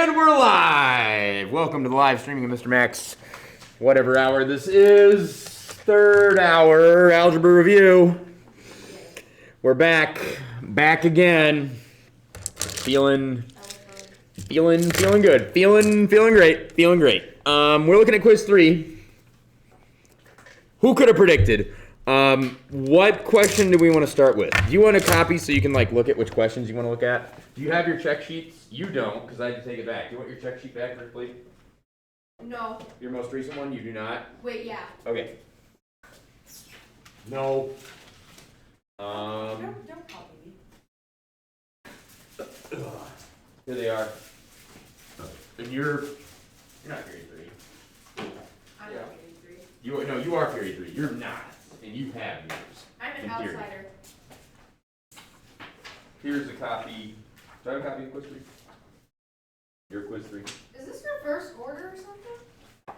And we're live! Welcome to the live streaming of Mr. Max, whatever hour this is. Third hour, Algebra Review. We're back again. Feeling good. Feeling great. We're looking at quiz 3. Who could have predicted? What question do we want to start with? Do you want a copy so you can look at which questions you want to look at? Do you have your check sheets? You don't, because I had to take it back. Do you want your check sheet back, Ripley? No. Your most recent one, you do not? Wait, yeah. Okay. No. Don't copy me. Here they are. And you're not period 3. I'm not period 3. You are period 3. You're not. And you have yours. I'm an in theory. outsider. Here's a copy. Do I have a copy of quiz 3? Your quiz 3. Is this reverse order or something?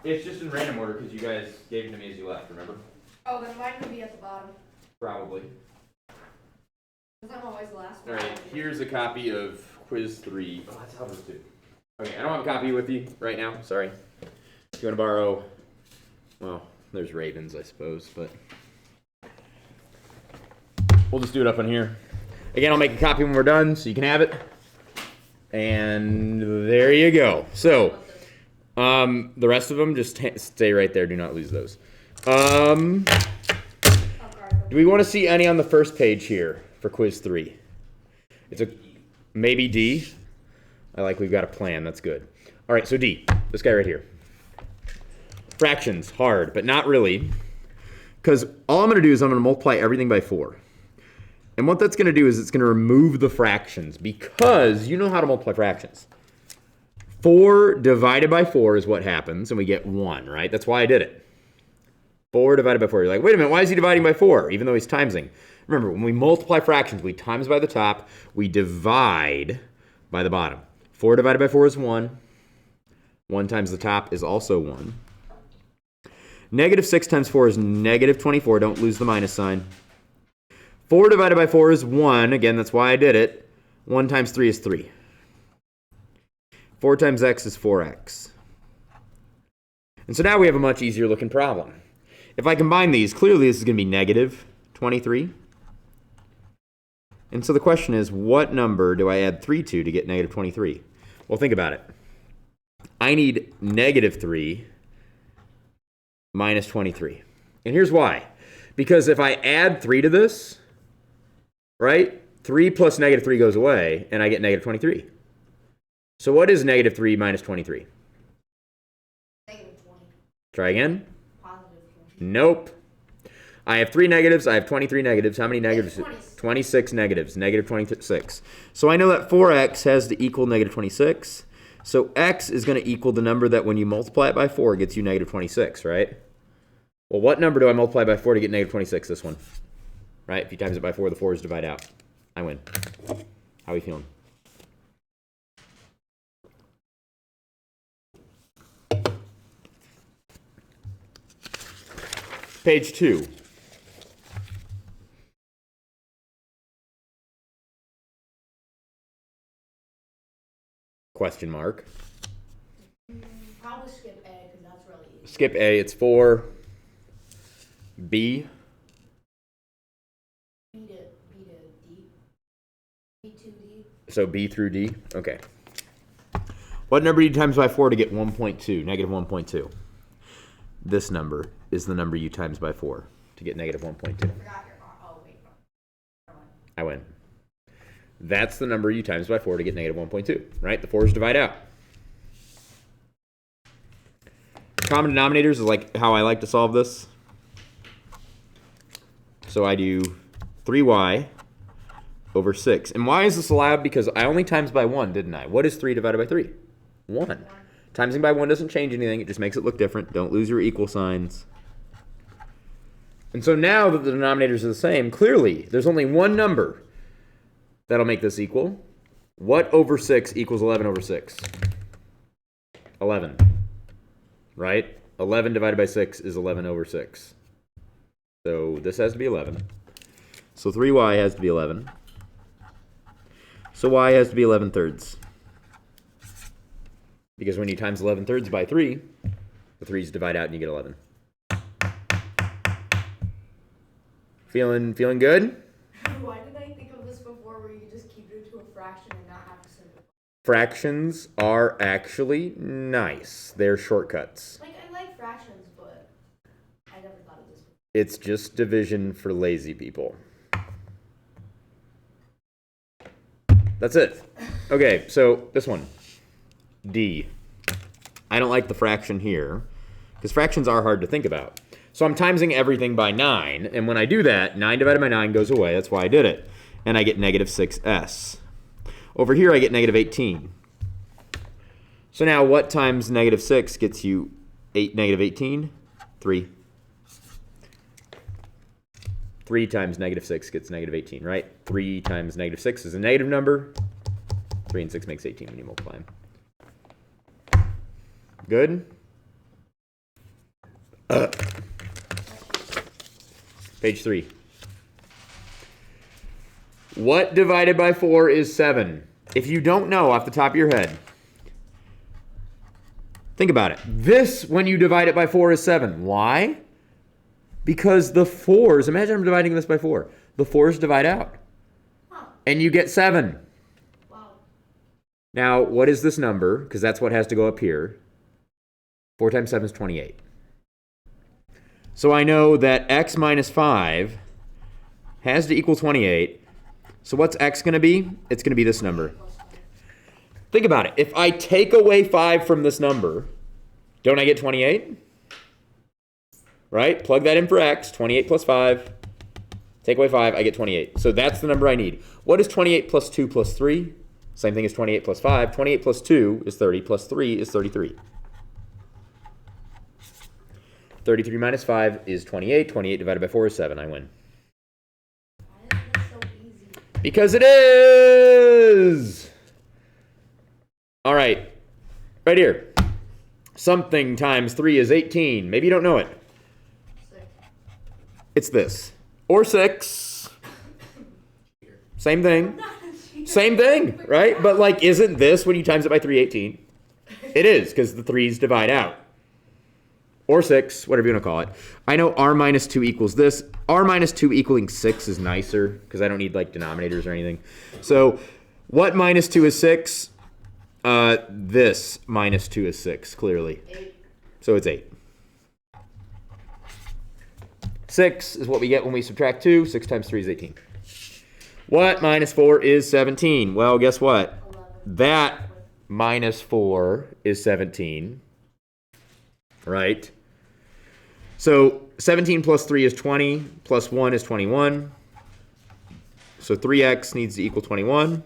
It's just in random order because you guys gave them to me as you left, remember? Oh, then mine would be at the bottom. Probably. Because I'm always the last one. Alright, here's a copy of quiz 3. Oh, that's Algebra 2. Okay, I don't have a copy with you right now, sorry. If you want to borrow, well, there's Ravens, I suppose, but we'll just do it up on here. Again, I'll make a copy when we're done so you can have it. And there you go. So, the rest of them, just stay right there. Do not lose those. Do we want to see any on the first page here for quiz 3? It's a maybe D. We've got a plan. That's good. All right, so D. This guy right here. Fractions, hard, but not really. Because all I'm going to do is I'm going to multiply everything by 4. And what that's going to do is it's going to remove the fractions because you know how to multiply fractions. 4 divided by 4 is what happens, and we get 1, right? That's why I did it. 4 divided by 4. You're like, wait a minute, why is he dividing by 4, even though he's timesing? Remember, when we multiply fractions, we times by the top, we divide by the bottom. 4 divided by 4 is 1. 1 times the top is also 1. Negative 6 times 4 is negative 24. Don't lose the minus sign. 4 divided by 4 is 1. Again, that's why I did it. 1 times 3 is 3. 4 times x is 4x. And so now we have a much easier looking problem. If I combine these, clearly this is going to be negative 23. And so the question is, what number do I add 3 to get negative 23? Well, think about it. I need negative 3 minus 23. And here's why. Because if I add 3 to this, right, 3 plus negative 3 goes away, and I get negative 23. So what is negative 3 minus 23? Negative 20. Try again. Positive 20. Nope. I have 3 negatives. I have 23 negatives. How many negatives? 26. 26 negatives. Negative 26. So I know that 4x has to equal negative 26. So x is going to equal the number that when you multiply it by 4 gets you negative 26, right? Well, what number do I multiply by 4 to get negative 26? This one. Right? If you times it by 4, the 4's divide out. I win. How are we feeling? Page 2. Question mark. Probably skip A because that's really easy. Skip A. It's 4. B. B to D. B to D. So B through D. Okay. What number do you times by 4 to get 1.2? Negative 1.2. This number is the number you times by 4 to get negative 1.2. I forgot your oh wait. I win. That's the number you times by 4 to get negative 1.2, right? The 4's divide out. Common denominators is how I like to solve this. So I do 3y over 6. And why is this allowed? Because I only times by 1, didn't I? What is 3 divided by 3? 1. Timesing by 1 doesn't change anything. It just makes it look different. Don't lose your equal signs. And so now that the denominators are the same, clearly there's only one number that'll make this equal. What over 6 equals 11 over 6? 11. Right? 11 divided by 6 is 11 over 6. So this has to be 11. So 3y has to be 11. So y has to be 11 thirds. Because when you times 11 thirds by 3, the 3's divide out and you get 11. Feeling good? Why did I think of this before where you just keep it to a fraction and not have to simplify? Fractions are actually nice. They're shortcuts. Like, I like fractions, but I never thought of this before. It's just division for lazy people. That's it. Okay, so this one. D. I don't like the fraction here, because fractions are hard to think about. So I'm timesing everything by 9, and when I do that, 9 divided by 9 goes away. That's why I did it. And I get negative 6s. Over here, I get negative 18. So now, what times negative 6 gets you negative 18? 3. 3 times negative 6 gets negative 18, right? 3 times negative 6 is a negative number. 3 and 6 makes 18 when you multiply them. Good? Page 3. What divided by 4 is 7? If you don't know off the top of your head, think about it. This, when you divide it by 4, is 7. Why? Because the 4s, imagine I'm dividing this by 4. The 4s divide out. And you get 7. Wow. Now, what is this number? Because that's what has to go up here. 4 times 7 is 28. So I know that x minus 5 has to equal 28. So what's x going to be? It's going to be this number. Think about it. If I take away 5 from this number, don't I get 28? Right? Plug that in for x. 28 plus 5. Take away 5, I get 28. So that's the number I need. What is 28 plus 2 plus 3? Same thing as 28 plus 5. 28 plus 2 is 30, plus 3 is 33. 33 minus 5 is 28. 28 divided by 4 is 7. I win. Why is this so easy? Because it is! All right. Right here. Something times 3 is 18. Maybe you don't know it. 6. It's this. Or 6. Same thing. Same thing, right? But like, isn't this when you times it by 3, 18? It is, because the 3's divide out. Or 6, whatever you want to call it. I know r minus 2 equals this. R minus 2 equaling 6 is nicer, because I don't need like denominators or anything. So what minus 2 is 6? This minus 2 is 6, clearly. 8. So it's 8. 6 is what we get when we subtract 2. 6 times 3 is 18. What minus 4 is 17? Well, guess what? 11. That minus 4 is 17. Right? So 17 plus 3 is 20, plus 1 is 21. So 3x needs to equal 21.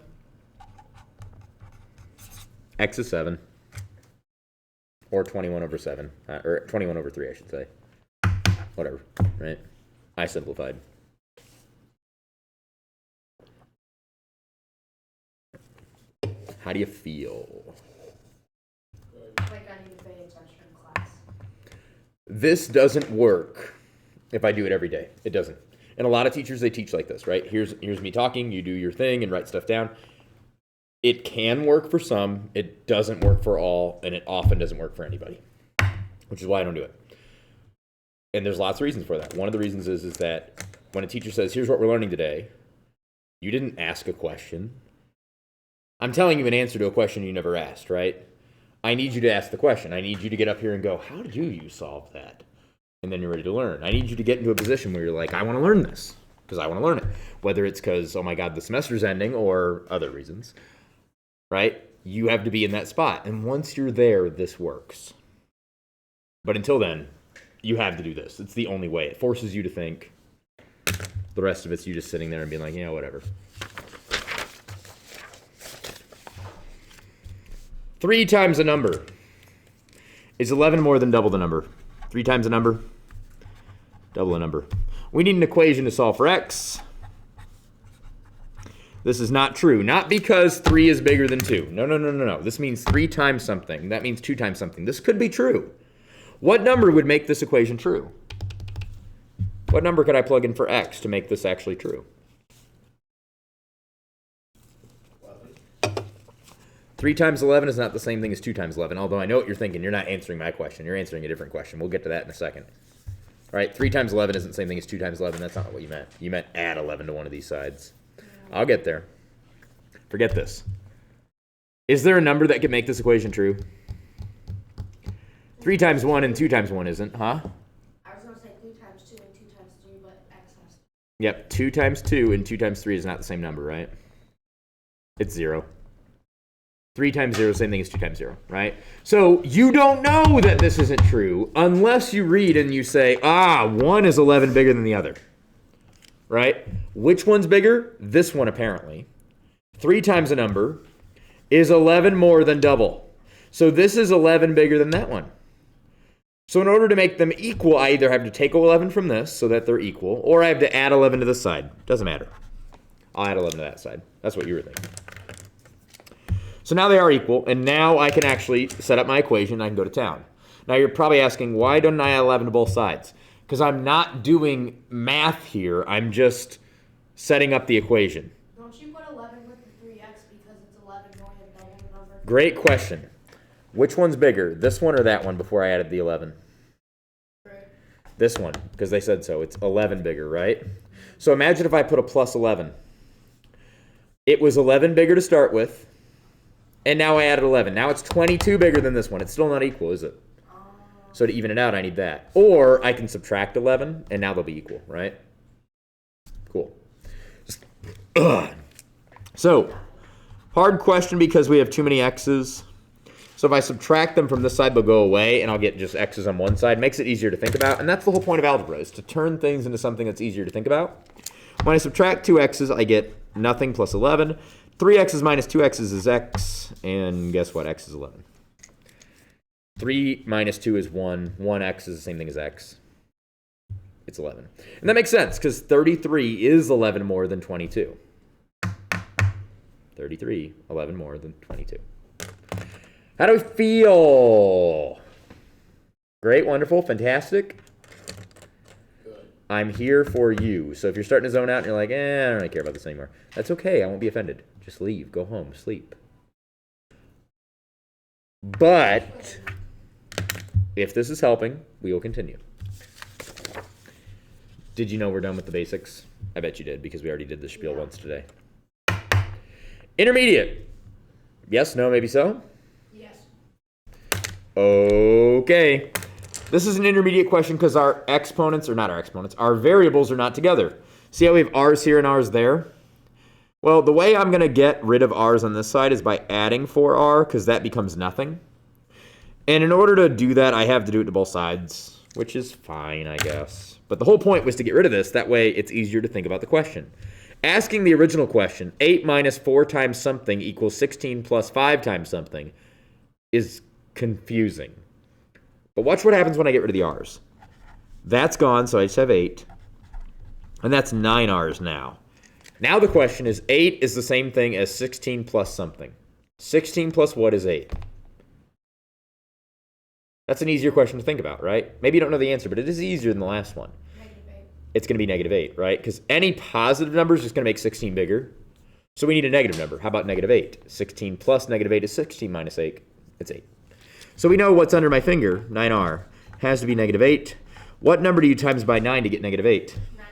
X is 7. Or 21 over 7. Or 21 over 3, I should say. Whatever, right? I simplified. How do you feel? Like I need to pay attention in class. This doesn't work if I do it every day. It doesn't. And a lot of teachers, they teach like this, right? Here's me talking, you do your thing and write stuff down. It can work for some, it doesn't work for all, and it often doesn't work for anybody, which is why I don't do it. And there's lots of reasons for that. One of the reasons is that when a teacher says, here's what we're learning today, you didn't ask a question. I'm telling you an answer to a question you never asked, right? I need you to ask the question. I need you to get up here and go, how do you solve that? And then you're ready to learn. I need you to get into a position where you're like, I want to learn this because I want to learn it. Whether it's because, oh my God, the semester's ending or other reasons, right? You have to be in that spot. And once you're there, this works. But until then, you have to do this. It's the only way. It forces you to think. The rest of it's you just sitting there and being like, yeah, whatever. 3 times a number. Is 11 more than double the number? 3 times a number, double the number. We need an equation to solve for x. This is not true. Not because 3 is bigger than 2. No. This means 3 times something. That means 2 times something. This could be true. What number would make this equation true? What number could I plug in for x to make this actually true? 3 times 11 is not the same thing as 2 times 11, although I know what you're thinking. You're not answering my question. You're answering a different question. We'll get to that in a second. All right, 3 times 11 isn't the same thing as 2 times 11. That's not what you meant. You meant add 11 to one of these sides. I'll get there. Forget this. Is there a number that can make this equation true? 3 times 1 and 2 times 1 isn't, huh? I was going to say 2 times 2 and 2 times 3, but x has to. Yep, 2 times 2 and 2 times 3 is not the same number, right? It's 0. 3 times 0 is the same thing as 2 times 0, right? So you don't know that this isn't true unless you read and you say, one is 11 bigger than the other, right? Which one's bigger? This one, apparently. 3 times a number is 11 more than double. So this is 11 bigger than that one. So in order to make them equal, I either have to take 11 from this so that they're equal, or I have to add 11 to this side. Doesn't matter. I'll add 11 to that side. That's what you were thinking. So now they are equal, and now I can actually set up my equation and I can go to town. Now you're probably asking, why don't I add 11 to both sides? Because I'm not doing math here. I'm just setting up the equation. Don't you put 11 with the 3x because it's 11 more than double the number? Great question. Which one's bigger, this one or that one before I added the 11? Right. This one, because they said so. It's 11 bigger, right? So imagine if I put a plus 11. It was 11 bigger to start with, and now I added 11. Now it's 22 bigger than this one. It's still not equal, is it? So to even it out, I need that. Or I can subtract 11, and now they'll be equal, right? Cool. So, hard question because we have too many x's. So if I subtract them from this side, they'll go away, and I'll get just x's on one side. Makes it easier to think about, and that's the whole point of algebra, is to turn things into something that's easier to think about. When I subtract 2 x's, I get nothing plus 11. 3 x's minus 2 x's is x, and guess what? X is 11. 3 minus 2 is 1. 1x is the same thing as x. It's 11. And that makes sense, because 33 is 11 more than 22. 33, 11 more than 22. How do we feel? Great, wonderful, fantastic. Good. I'm here for you. So if you're starting to zone out and you're like, I don't really care about this anymore, that's okay. I won't be offended. Just leave. Go home. Sleep. But if this is helping, we will continue. Did you know we're done with the basics? I bet you did, because we already did the spiel once today. Intermediate. Yes, no, maybe so? Yes. Okay. This is an intermediate question because our exponents, or not our exponents, our variables are not together. See how we have r's here and r's there? Well, the way I'm going to get rid of r's on this side is by adding 4r, because that becomes nothing. And in order to do that, I have to do it to both sides, which is fine, I guess. But the whole point was to get rid of this. That way, it's easier to think about the question. Asking the original question, 8 minus 4 times something equals 16 plus 5 times something, is confusing. But watch what happens when I get rid of the r's. That's gone, so I just have 8. And that's 9 r's now. Now the question is, 8 is the same thing as 16 plus something. 16 plus what is 8? That's an easier question to think about, right? Maybe you don't know the answer, but it is easier than the last one. -8. It's going to be -8, right? Because any positive number is just going to make 16 bigger. So we need a negative number. How about -8? 16 plus -8 is 16 minus 8. It's 8. So we know what's under my finger, 9r, has to be -8. What number do you times by 9 to get -8? 9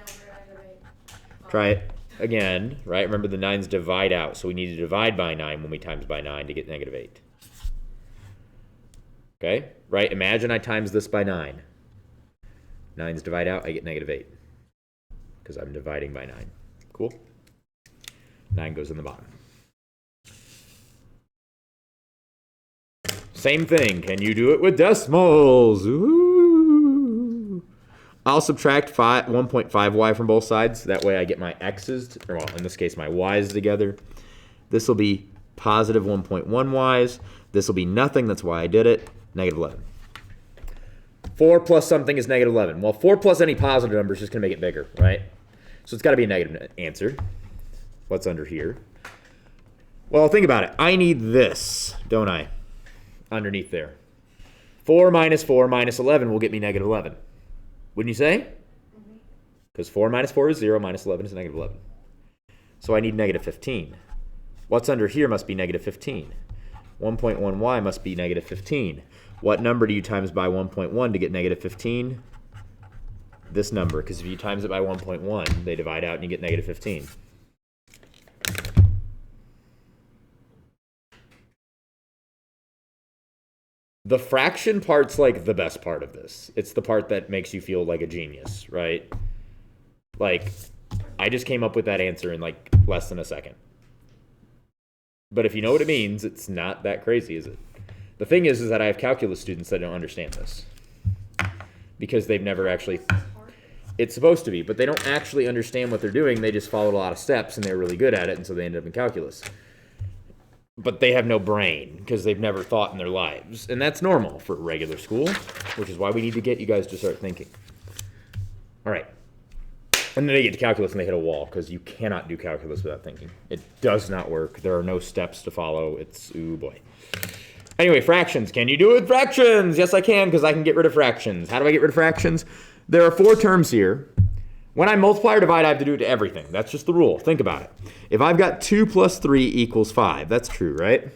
over -8. Try it again, right? Remember the 9's divide out, so we need to divide by 9 when we times by 9 to get -8. Okay, right? Imagine I times this by 9. 9's divide out, I get -8. Because I'm dividing by 9. Cool? 9 goes in the bottom. Same thing. Can you do it with decimals? Ooh. I'll subtract 1.5y from both sides. That way I get my x's, or well, in this case, my y's together. This will be positive 1.1y's. This will be nothing. That's why I did it. -11. 4 plus something is -11. Well, 4 plus any positive number is just going to make it bigger, right? So it's got to be a negative answer. What's under here? Well, think about it. I need this, don't I? Underneath there. 4 minus 4 minus 11 will get me -11. Wouldn't you say? Because 4 minus 4 is 0, minus 11 is -11. So I need -15. What's under here must be -15. 1.1y must be negative 15. What number do you times by 1.1 to get negative 15? This number, because if you times it by 1.1, they divide out and you get negative 15. The fraction part's like the best part of this. It's the part that makes you feel like a genius, right? Like, I just came up with that answer in like less than a second. But if you know what it means, it's not that crazy, is it? The thing is that I have calculus students that don't understand this. Because they've never actually... It's supposed to be, but they don't actually understand what they're doing. They just followed a lot of steps, and they're really good at it, and so they end up in calculus. But they have no brain because they've never thought in their lives. And that's normal for regular school, which is why we need to get you guys to start thinking. All right. And then they get to calculus and they hit a wall because you cannot do calculus without thinking. It does not work. There are no steps to follow. It's, ooh boy. Anyway, fractions. Can you do it with fractions? Yes, I can because I can get rid of fractions. How do I get rid of fractions? There are 4 terms here. When I multiply or divide, I have to do it to everything. That's just the rule. Think about it. If I've got 2 plus 3 equals 5, that's true, right?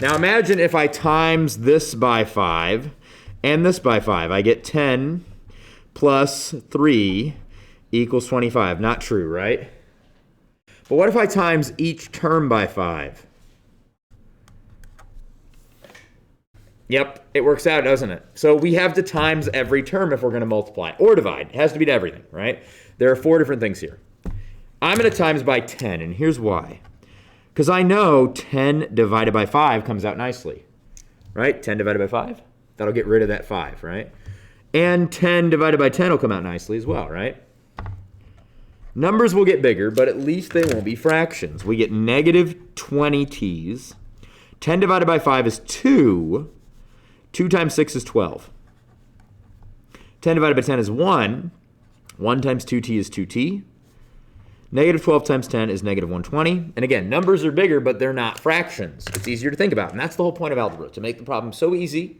Now imagine if I times this by 5 and this by 5. I get 10 plus 3 equals 25. Not true, right? But what if I times each term by 5? Yep, it works out, doesn't it? So we have to times every term if we're going to multiply or divide. It has to be to everything, right? There are 4 different things here. I'm going to times by 10, and here's why. Because I know 10 divided by 5 comes out nicely, right? 10 divided by 5, that'll get rid of that 5, right? And 10 divided by 10 will come out nicely as well, right? Numbers will get bigger, but at least they won't be fractions. We get negative 20t's. 10 divided by 5 is 2. 2 times 6 is 12. 10 divided by 10 is 1. 1 times 2t is 2t. Negative 12 times 10 is negative 120. And again, numbers are bigger, but they're not fractions. It's easier to think about. And that's the whole point of algebra, to make the problem so easy,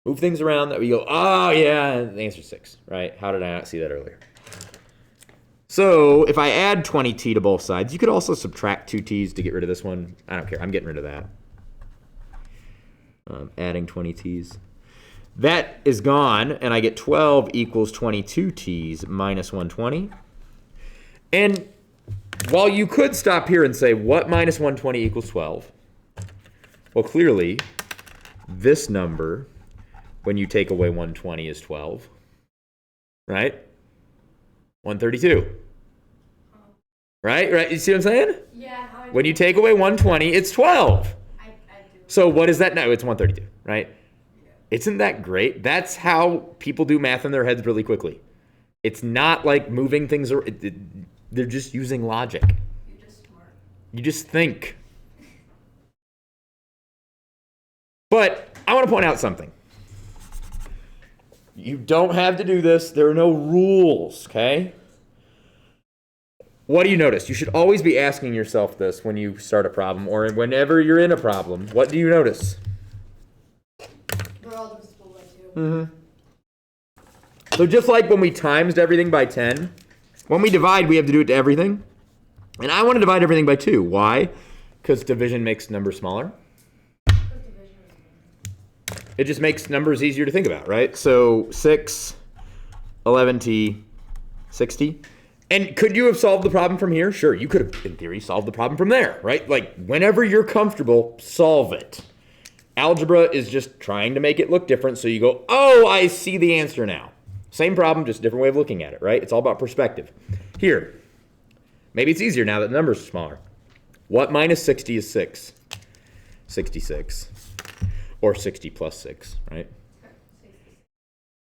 move things around that we go, oh yeah, and the answer is 6, right? How did I not see that earlier? So if I add 20t to both sides, you could also subtract 2t's to get rid of this one. I don't care. I'm getting rid of that. Adding 20t's. That is gone, and I get 12 equals 22t's minus 120. And while you could stop here and say, what minus 120 equals 12? Well, clearly, this number, when you take away 120, is 12. Right? 132. Right? Right? You see what I'm saying? Yeah. When you take away 120, it's 12. I do. So what is that now? It's 132, right? Yeah. Isn't that great? That's how people do math in their heads really quickly. It's not like moving things. They're just using logic. You're just smart. You just think. But I want to point out something. You don't have to do this. There are no rules, okay? What do you notice? You should always be asking yourself this when you start a problem or whenever you're in a problem. What do you notice? They're all divisible by 2. So just like when we times everything by 10, when we divide, we have to do it to everything. And I want to divide everything by 2. Why? Because division makes numbers smaller. It just makes numbers easier to think about, right? So 6, 11t, 60. And could you have solved the problem from here? Sure, you could have, in theory, solved the problem from there, right? Like, whenever you're comfortable, solve it. Algebra is just trying to make it look different, so you go, oh, I see the answer now. Same problem, just a different way of looking at it, right? It's all about perspective. Here, maybe it's easier now that the numbers are smaller. What minus 60 is 6? 66. Or 60 plus 6, right?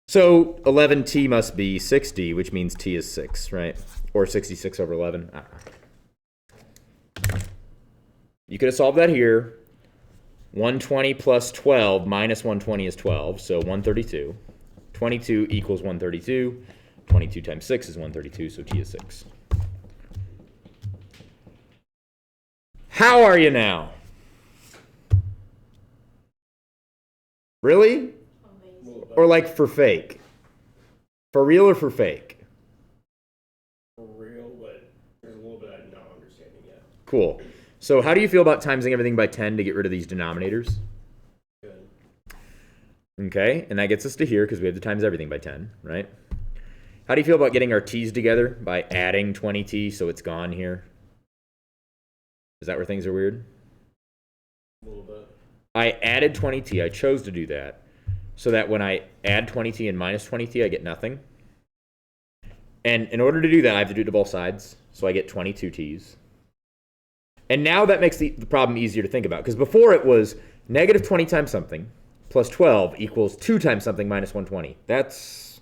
So 11t must be 60, which means t is 6, right? Or 66 over 11. I don't know. You could have solved that here. 120 plus 12 minus 120 is 12, so 132. 22 equals 132. 22 times 6 is 132, so t is 6. How are you now? Really? Or like for fake? For real or for fake? For real, but there's a little bit I'm not understanding yet. Cool. So how do you feel about timesing everything by 10 to get rid of these denominators? Good. Okay, and that gets us to here because we have to times everything by 10, right? How do you feel about getting our t's together by adding 20t so it's gone here? Is that where things are weird? A little bit. I added 20t. I chose to do that so that when I add 20t and minus 20t, I get nothing. And in order to do that, I have to do it to both sides. So I get 22t's. And now that makes the problem easier to think about. Because before it was negative 20 times something plus 12 equals 2 times something minus 120. That's...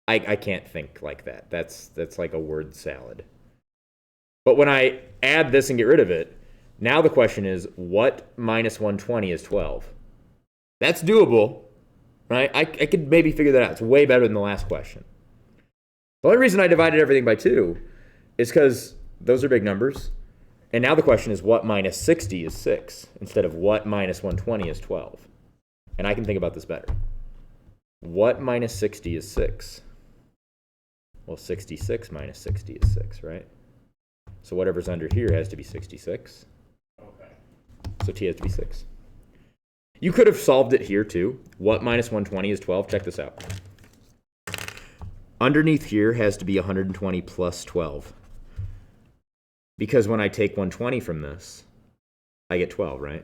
I can't think like that. That's like a word salad. But when I add this and get rid of it, now the question is, what minus 120 is 12? That's doable, right? I could maybe figure that out. It's way better than the last question. The only reason I divided everything by 2 is because those are big numbers. And now the question is, what minus 60 is 6 instead of what minus 120 is 12? And I can think about this better. What minus 60 is 6? Well, 66 minus 60 is 6, right? So whatever's under here has to be 66. Okay. So t has to be 6. You could have solved it here too. What minus 120 is 12? Check this out. Underneath here has to be 120 plus 12. Because when I take 120 from this, I get 12, right?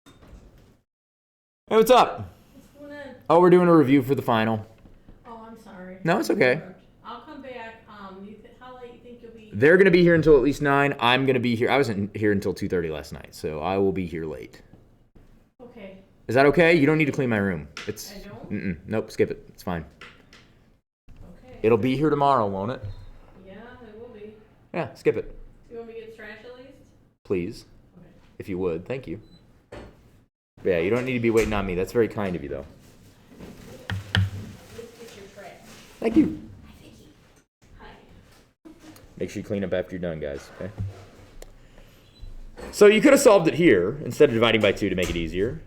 Hey, what's up? What's going on? Oh, we're doing a review for the final. Oh, I'm sorry. No, it's okay. I'll come back. How late you think you'll be? They're going to be here until at least 9. I'm going to be here. I wasn't here until 2:30 last night, so I will be here late. Okay. Is that okay? You don't need to clean my room. It's I don't? Nope, skip it. It's fine. Okay. It'll be here tomorrow, won't it? Yeah, it will be. Yeah, skip it. You want me to get trash at least? Please. Okay. If you would. Thank you. Yeah, you don't need to be waiting on me. That's very kind of you, though. Let's get your trash. Thank you. Hi. Make sure you clean up after you're done, guys, okay? So you could have solved it here instead of dividing by 2 to make it easier.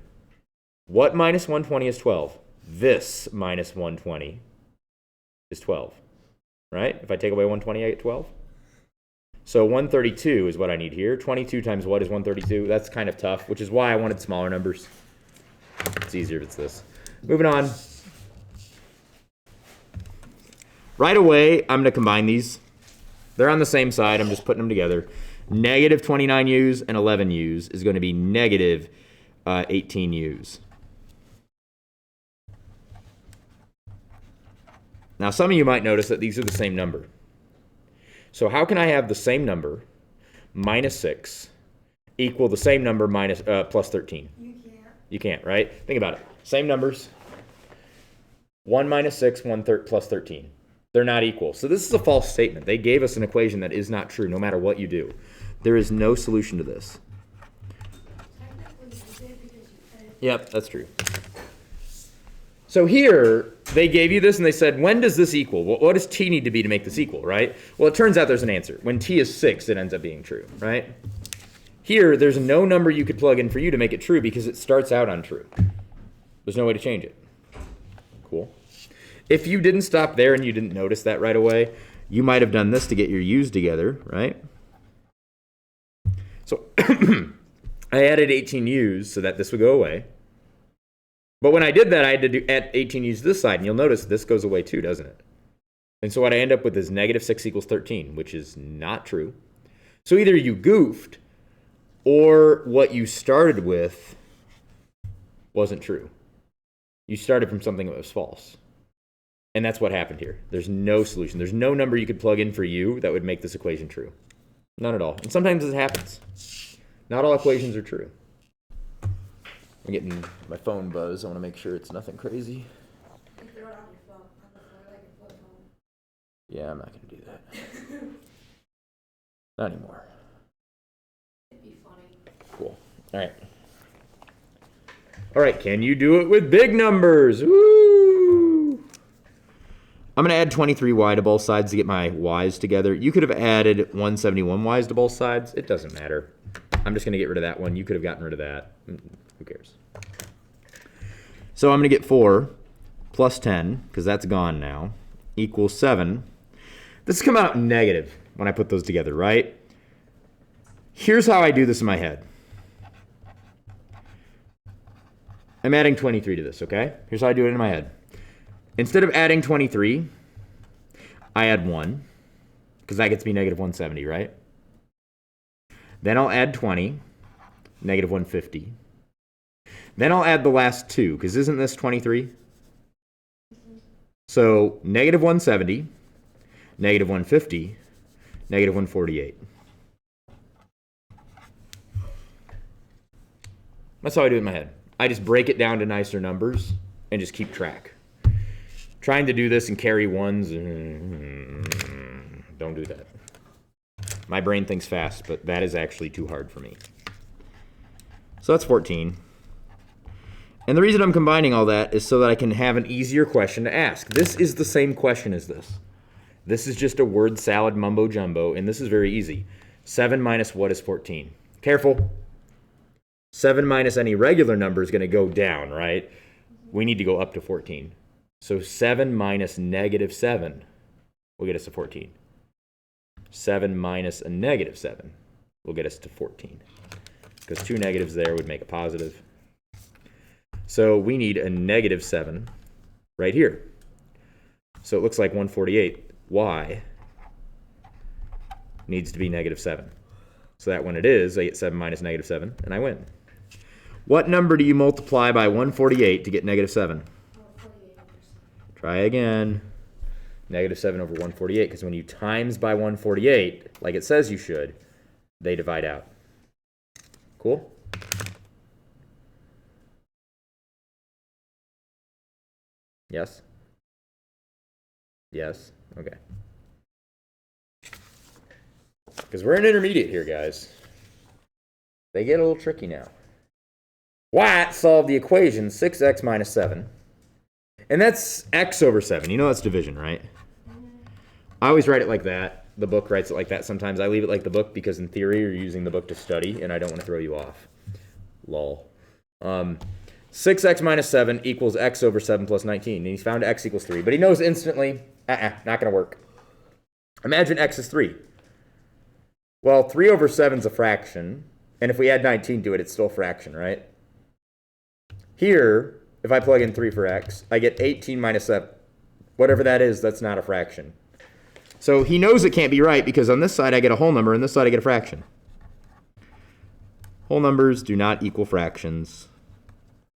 What minus 120 is 12? This minus 120 is 12, right? If I take away 120, I get 12. So 132 is what I need here. 22 times what is 132? That's kind of tough, which is why I wanted smaller numbers. It's easier if it's this. Moving on. Right away, I'm going to combine these. They're on the same side. I'm just putting them together. Negative 29u's and 11u's is going to be negative 18u's. Now, some of you might notice that these are the same number. So how can I have the same number minus 6 equal the same number minus plus 13? You can't. You can't, right? Think about it. Same numbers. 1 minus 6, 1 plus 13. They're not equal. So this is a false statement. They gave us an equation that is not true no matter what you do. There is no solution to this. Technically, you did because you said Yep, that's true. So here, they gave you this and they said, when does this equal? What does t need to be to make this equal, right? Well, it turns out there's an answer. When t is 6, it ends up being true, right? Here, there's no number you could plug in for you to make it true because it starts out on true. There's no way to change it. Cool. If you didn't stop there and you didn't notice that right away, you might have done this to get your u's together, right? So I added 18 u's so that this would go away. But when I did that, I had to add 18 u's to this side, and you'll notice this goes away too, doesn't it? And so what I end up with is negative 6 equals 13, which is not true. So either you goofed, or what you started with wasn't true. You started from something that was false. And that's what happened here. There's no solution. There's no number you could plug in for u that would make this equation true. None at all. And sometimes it happens. Not all equations are true. I'm getting my phone buzz. I want to make sure it's nothing crazy. you throw it on your phone, on the floor like a flip phone. Yeah, I'm not going to do that. Not anymore. It'd be funny. Cool. All right. All right, can you do it with big numbers? Woo! I'm going to add 23y to both sides to get my y's together. You could have added 171y's to both sides. It doesn't matter. I'm just going to get rid of that one. You could have gotten rid of that. Who cares? So I'm going to get 4 plus 10, because that's gone now, equals 7. This has come out negative when I put those together, right? Here's how I do this in my head. I'm adding 23 to this, okay? Here's how I do it in my head. Instead of adding 23, I add 1, because that gets me negative 170, right? Then I'll add 20, negative 150. Then I'll add the last 2, because isn't this 23? So negative 170, negative 150, negative 148. That's how I do it in my head. I just break it down to nicer numbers and just keep track. Trying to do this and carry ones, don't do that. My brain thinks fast, but that is actually too hard for me. So that's 14. And the reason I'm combining all that is so that I can have an easier question to ask. This is the same question as this. This is just a word salad mumbo jumbo, and this is very easy. 7 minus what is 14? Careful. 7 minus any regular number is going to go down, right? We need to go up to 14. So 7 minus negative 7 will get us to 14. 7 minus a negative 7 will get us to 14. Because 2 negatives there would make a positive. So we need a negative 7 right here. So it looks like 148. Y needs to be negative 7. So that when it is, I get 7 minus negative 7, and I win. What number do you multiply by 148 to get negative 7? 48%. Try again. Negative 7 over 148, because when you times by 148, like it says you should, they divide out. Cool? Yes? Yes? Okay. Because we're in intermediate here, guys. They get a little tricky now. Wyatt solved the equation 6x minus 7. And that's x over 7. You know that's division, right? I always write it like that. The book writes it like that sometimes. I leave it like the book because in theory you're using the book to study, and I don't want to throw you off. Lol. 6x minus 7 equals x over 7 plus 19. And he's found x equals 3. But he knows instantly, not going to work. Imagine x is 3. Well, 3 over 7 is a fraction. And if we add 19 to it, it's still a fraction, right? Here, if I plug in 3 for x, I get 18 minus 7. Whatever that is, that's not a fraction. So he knows it can't be right because on this side I get a whole number and this side I get a fraction. Whole numbers do not equal fractions.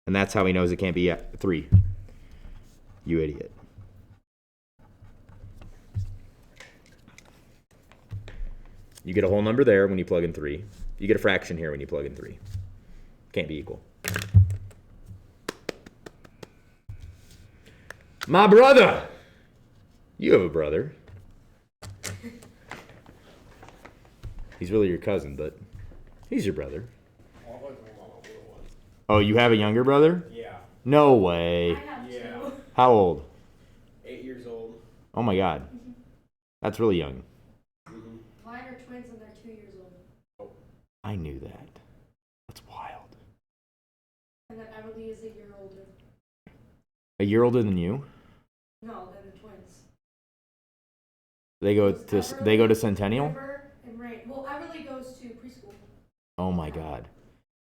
And that's how he knows it can't be 3. You idiot. You get a whole number there when you plug in 3. You get a fraction here when you plug in 3. Can't be equal. My brother! You have a brother. He's really your cousin, but he's your brother. Oh, you have a younger brother? Yeah. No I way. have Yeah. 2. How old? 8 years old. Oh my god. That's really young. Mine are twins and they're 2 years old. I knew that. That's wild. And then Emily is a year older. A year older than you? No, they're the twins. They go to Centennial? River and Rain. Well, Everly goes to preschool. Oh my god.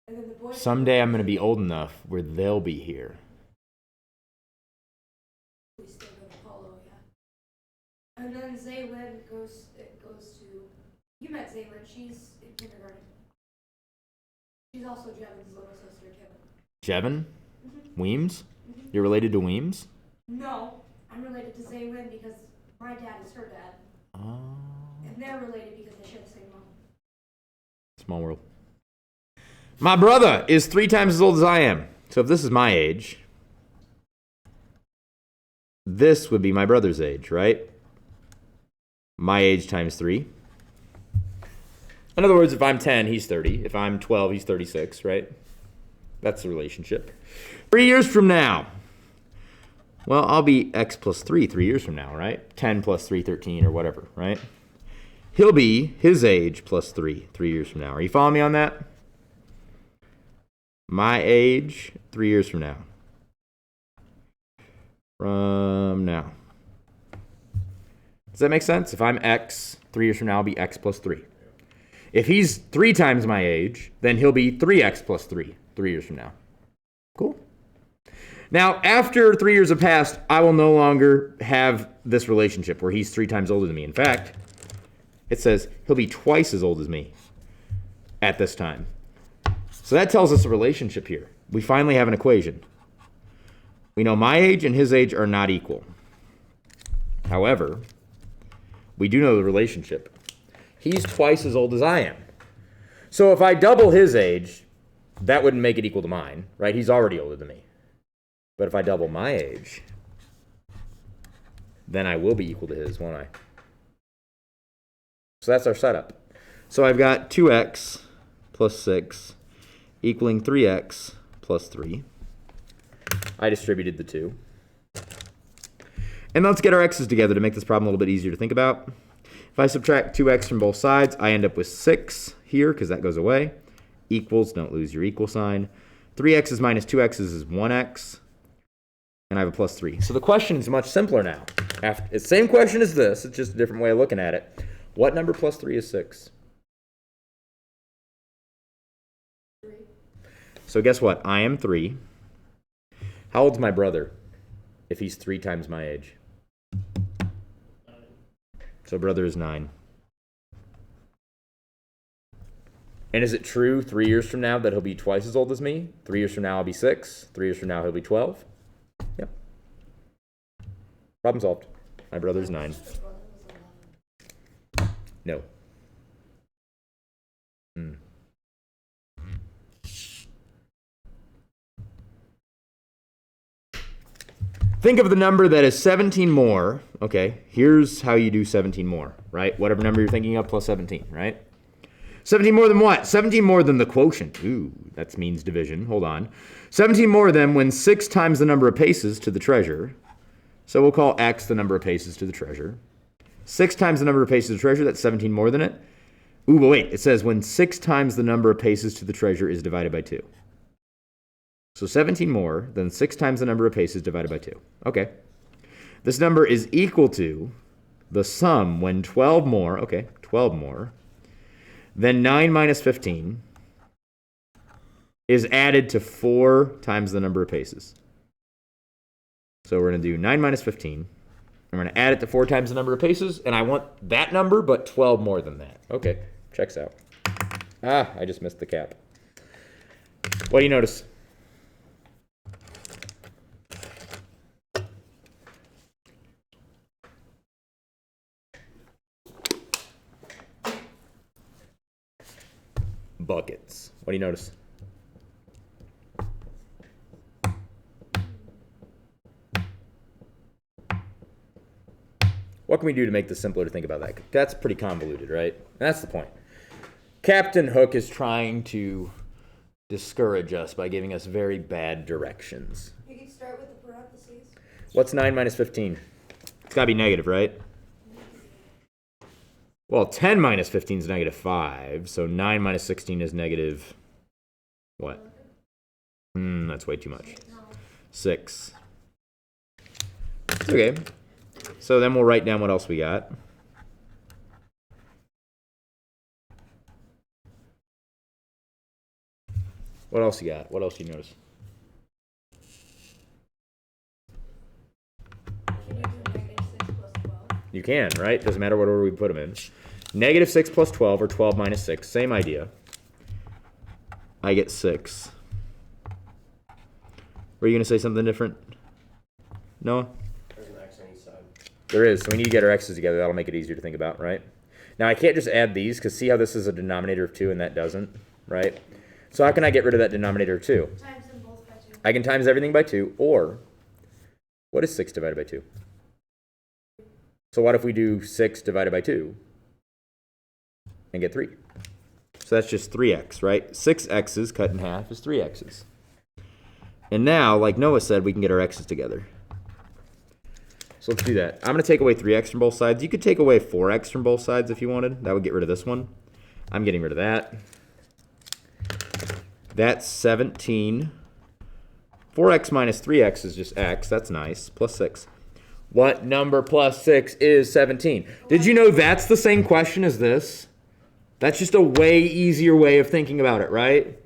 And then the boys. Someday I'm going to be old enough where they'll be here. We still go to Polo, yeah. And then Zaylin goes to. You met Zaylin. She's in kindergarten. She's also Jevin's little sister too. Jevin? Weems? You're related to Weems? No, I'm related to Zaylin because my dad is her dad, Oh. and they're related because they share the same mom. Small world. My brother is 3 times as old as I am. So if this is my age, this would be my brother's age, right? My age times 3. In other words, if I'm 10, he's 30. If I'm 12, he's 36, right? That's the relationship. 3 years from now. Well, I'll be x plus 3 3 years from now, right? 10 plus 3, 13, or whatever, right? He'll be his age plus 3 3 years from now. Are you following me on that? My age 3 years from now. From now. Does that make sense? If I'm x, 3 years from now, I'll be x plus 3. If he's 3 times my age, then he'll be 3x plus 3 years from now. Cool. Now, after 3 years have passed, I will no longer have this relationship where he's 3 times older than me. In fact, it says he'll be twice as old as me at this time. So that tells us a relationship here. We finally have an equation. We know my age and his age are not equal. However, we do know the relationship. He's twice as old as I am. So if I double his age, that wouldn't make it equal to mine, right? He's already older than me. But if I double my age, then I will be equal to his, won't I? So that's our setup. So I've got 2x plus 6 equaling 3x plus 3. I distributed the 2. And let's get our x's together to make this problem a little bit easier to think about. If I subtract 2x from both sides, I end up with 6 here, because that goes away. Equals, don't lose your equal sign. 3x's minus 2x's is 1x. And I have a plus 3. So the question is much simpler now. It's the same question as this, it's just a different way of looking at it. What number plus 3 is 6? 3. So guess what? I am 3. How old's my brother if he's 3 times my age? So brother is 9. And is it true 3 years from now that he'll be twice as old as me? 3 years from now I'll be 6. 3 years from now he'll be 12. Yep. Problem solved. My brother's 9. No. Think of the number that is 17 more. Okay, here's how you do 17 more, right? Whatever number you're thinking of plus 17, right? 17 more than what? 17 more than the quotient. Ooh, that means division. Hold on. 17 more than when 6 times the number of paces to the treasure. So we'll call x the number of paces to the treasure. 6 times the number of paces to the treasure, that's 17 more than it. Ooh, but wait, it says when 6 times the number of paces to the treasure is divided by 2. So 17 more than 6 times the number of paces divided by 2. Okay. This number is equal to the sum when 12 more, okay, 12 more, then 9 minus 15 is added to 4 times the number of paces. So we're going to do 9 minus 15. I'm going to add it to 4 times the number of paces, and I want that number, but 12 more than that. Okay, checks out. Ah, I just missed the cap. What do you notice? Buckets. What do you notice? What can we do to make this simpler to think about that? That's pretty convoluted, right? And that's the point. Captain Hook is trying to discourage us by giving us very bad directions. You can start with the parentheses. What's 9 minus 15? It's got to be negative, right? Well, 10 minus 15 is negative 5, so 9 minus 16 is negative, what? That's way too much. 6. Okay, so then we'll write down what else we got. What else you got? What else do you notice? Can you do negative 6 plus 12? You can, right? Doesn't matter what order we put them in. Negative 6 plus 12 or 12 minus 6. Same idea. I get 6. Were you going to say something different? Noah? There's an X on each side. There is. So we need to get our x's together. That'll make it easier to think about, right? Now, I can't just add these because see how this is a denominator of 2 and that doesn't, right? So how can I get rid of that denominator of 2? Times them both by 2. I can times everything by 2, or what is 6 divided by 2? So what if we do 6 divided by 2 and get 3? So that's just 3x, right? 6 x's cut in half is 3 x's. And now, like Noah said, we can get our x's together. So let's do that. I'm going to take away 3x from both sides. You could take away 4x from both sides if you wanted. That would get rid of this one. I'm getting rid of that. That's 17. 4x minus 3x is just x. That's nice. Plus 6. What number plus 6 is 17? Did you know that's the same question as this? That's just a way easier way of thinking about it, right?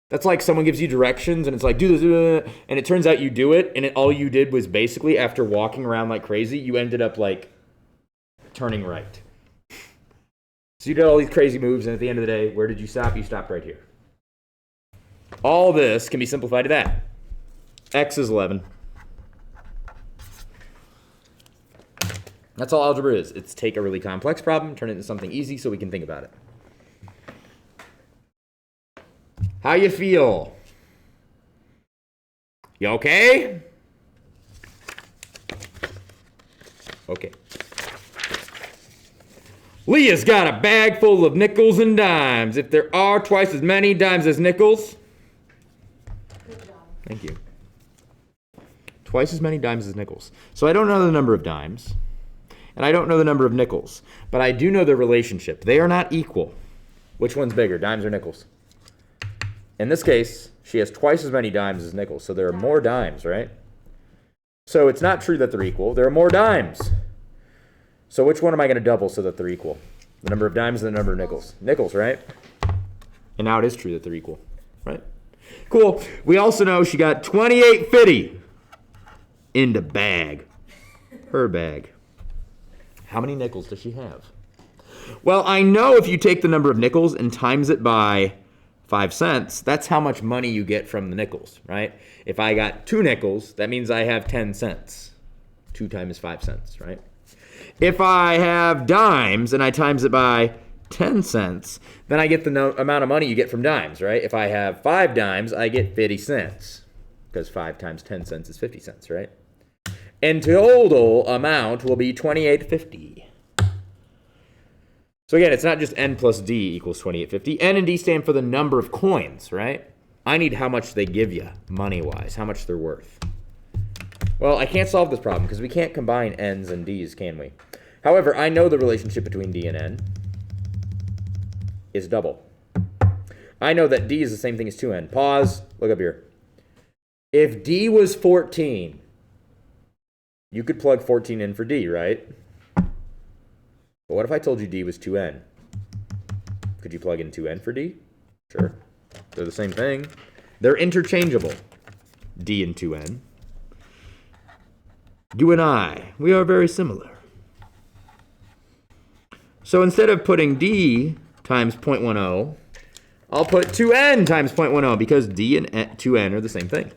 That's like someone gives you directions and it's like, do this, and it turns out you do it, and all you did was basically, after walking around like crazy, you ended up like turning right. So you did all these crazy moves, and at the end of the day, where did you stop? You stopped right here. All this can be simplified to that. X is 11. That's all algebra is. It's take a really complex problem, turn it into something easy so we can think about it. How you feel? You okay? Okay. Leah's got a bag full of nickels and dimes. If there are twice as many dimes as nickels. Good job. Thank you. Twice as many dimes as nickels. So I don't know the number of dimes, and I don't know the number of nickels, but I do know the relationship. They are not equal. Which one's bigger, dimes or nickels? In this case, she has twice as many dimes as nickels, so there are more dimes, right? So it's not true that they're equal. There are more dimes. So which one am I going to double so that they're equal? The number of dimes and the number of nickels. Nickels, right? And now it is true that they're equal, right? Cool. We also know she got $28.50 in the bag. Her bag. How many nickels does she have? Well, I know if you take the number of nickels and times it by 5 cents, that's how much money you get from the nickels, right? If I got 2 nickels, that means I have 10 cents. 2 times 5 cents, right? If I have dimes and I times it by 10 cents, then I get the amount of money you get from dimes, right? If I have 5 dimes, I get 50 cents. Because 5 times 10 cents is 50 cents, right? And total amount will be $28.50. So again, it's not just n plus d equals $28.50. N and d stand for the number of coins, right? I need how much they give you, money-wise, how much they're worth. Well, I can't solve this problem because we can't combine n's and d's, can we? However, I know the relationship between d and n is double. I know that d is the same thing as 2n. Pause. Look up here. If d was 14, you could plug 14 in for d, right? But what if I told you d was 2n? Could you plug in 2n for d? Sure. They're the same thing. They're interchangeable. D and 2n. You and I, we are very similar. So instead of putting d times 0.10, I'll put 2n times 0.10 because d and 2n are the same thing.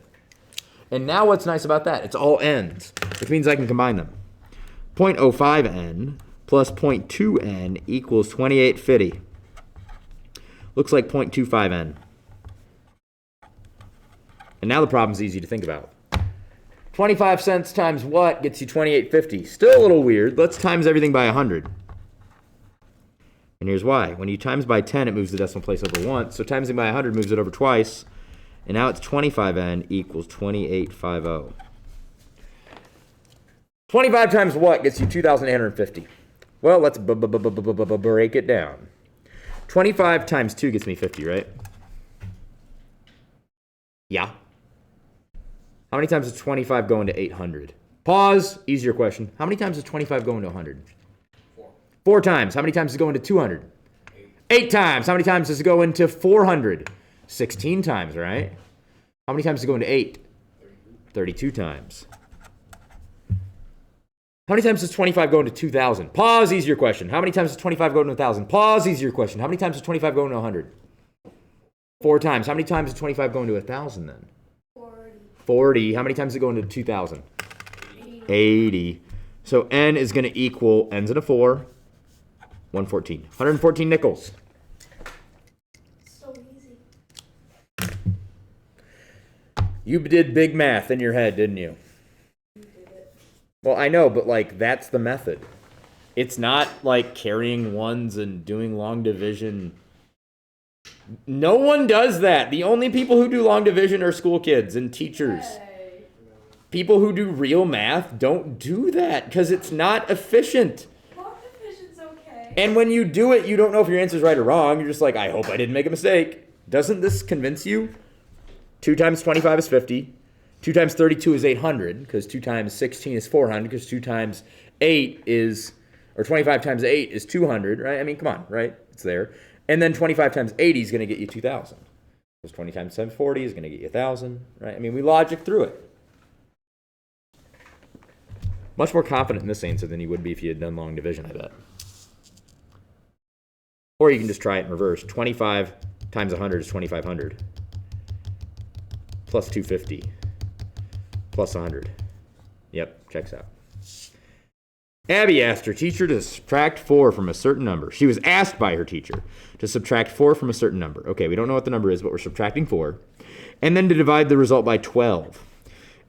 And now what's nice about that? It's all n's, which means I can combine them. 0.05n plus 0.2n equals 28.50. Looks like 0.25n. And now the problem's easy to think about. 25 cents times what gets you 28.50? Still a little weird. Let's times everything by 100. And here's why. When you times by 10, it moves the decimal place over once. So timesing by 100 moves it over twice. And now it's 25n equals 28.50. 25 times what gets you 2,850? Well, let's break it down. 25 times 2 gets me 50, right? Yeah. How many times does 25 go into 800? Pause. Easier question. How many times does 25 go into 100? 4. 4 times. How many times does it go into 200? 8 times. How many times does it go into 400? 16 times, right? How many times does it go into 8? 32 times. How many times does 25 go into 2,000? Pause, easier question. How many times does 25 go into 1,000? Pause, easier question. How many times does 25 go into 100? 4 times. How many times does 25 go into 1,000 then? 40. How many times does it go into 2,000? 80. So n is going to equal, n's in a 4, 114. 114 nickels. So easy. You did big math in your head, didn't you? Well, I know, but like that's the method. It's not like carrying ones and doing long division. No one does that. The only people who do long division are school kids and teachers. Hey. People who do real math don't do that because it's not efficient. Long division's okay. And when you do it, you don't know if your answer's right or wrong. You're just like, I hope I didn't make a mistake. Doesn't this convince you? 2 times 25 is 50. 2 times 32 is 800 because 2 times 16 is 400 because 2 times 8 is Or 25 times 8 is 200, right? I mean, come on, right? It's there. And then 25 times 80 is going to get you 2,000. Because 20 times 40 is going to get you 1,000, right? I mean, we logic through it. Much more confident in this answer than you would be if you had done long division, I bet. Or you can just try it in reverse. 25 times 100 is 2,500. Plus 250. Plus 100. Yep, checks out. Abby asked her teacher to subtract 4 from a certain number. She was asked by her teacher to subtract 4 from a certain number. Okay, we don't know what the number is, but we're subtracting 4. And then to divide the result by 12.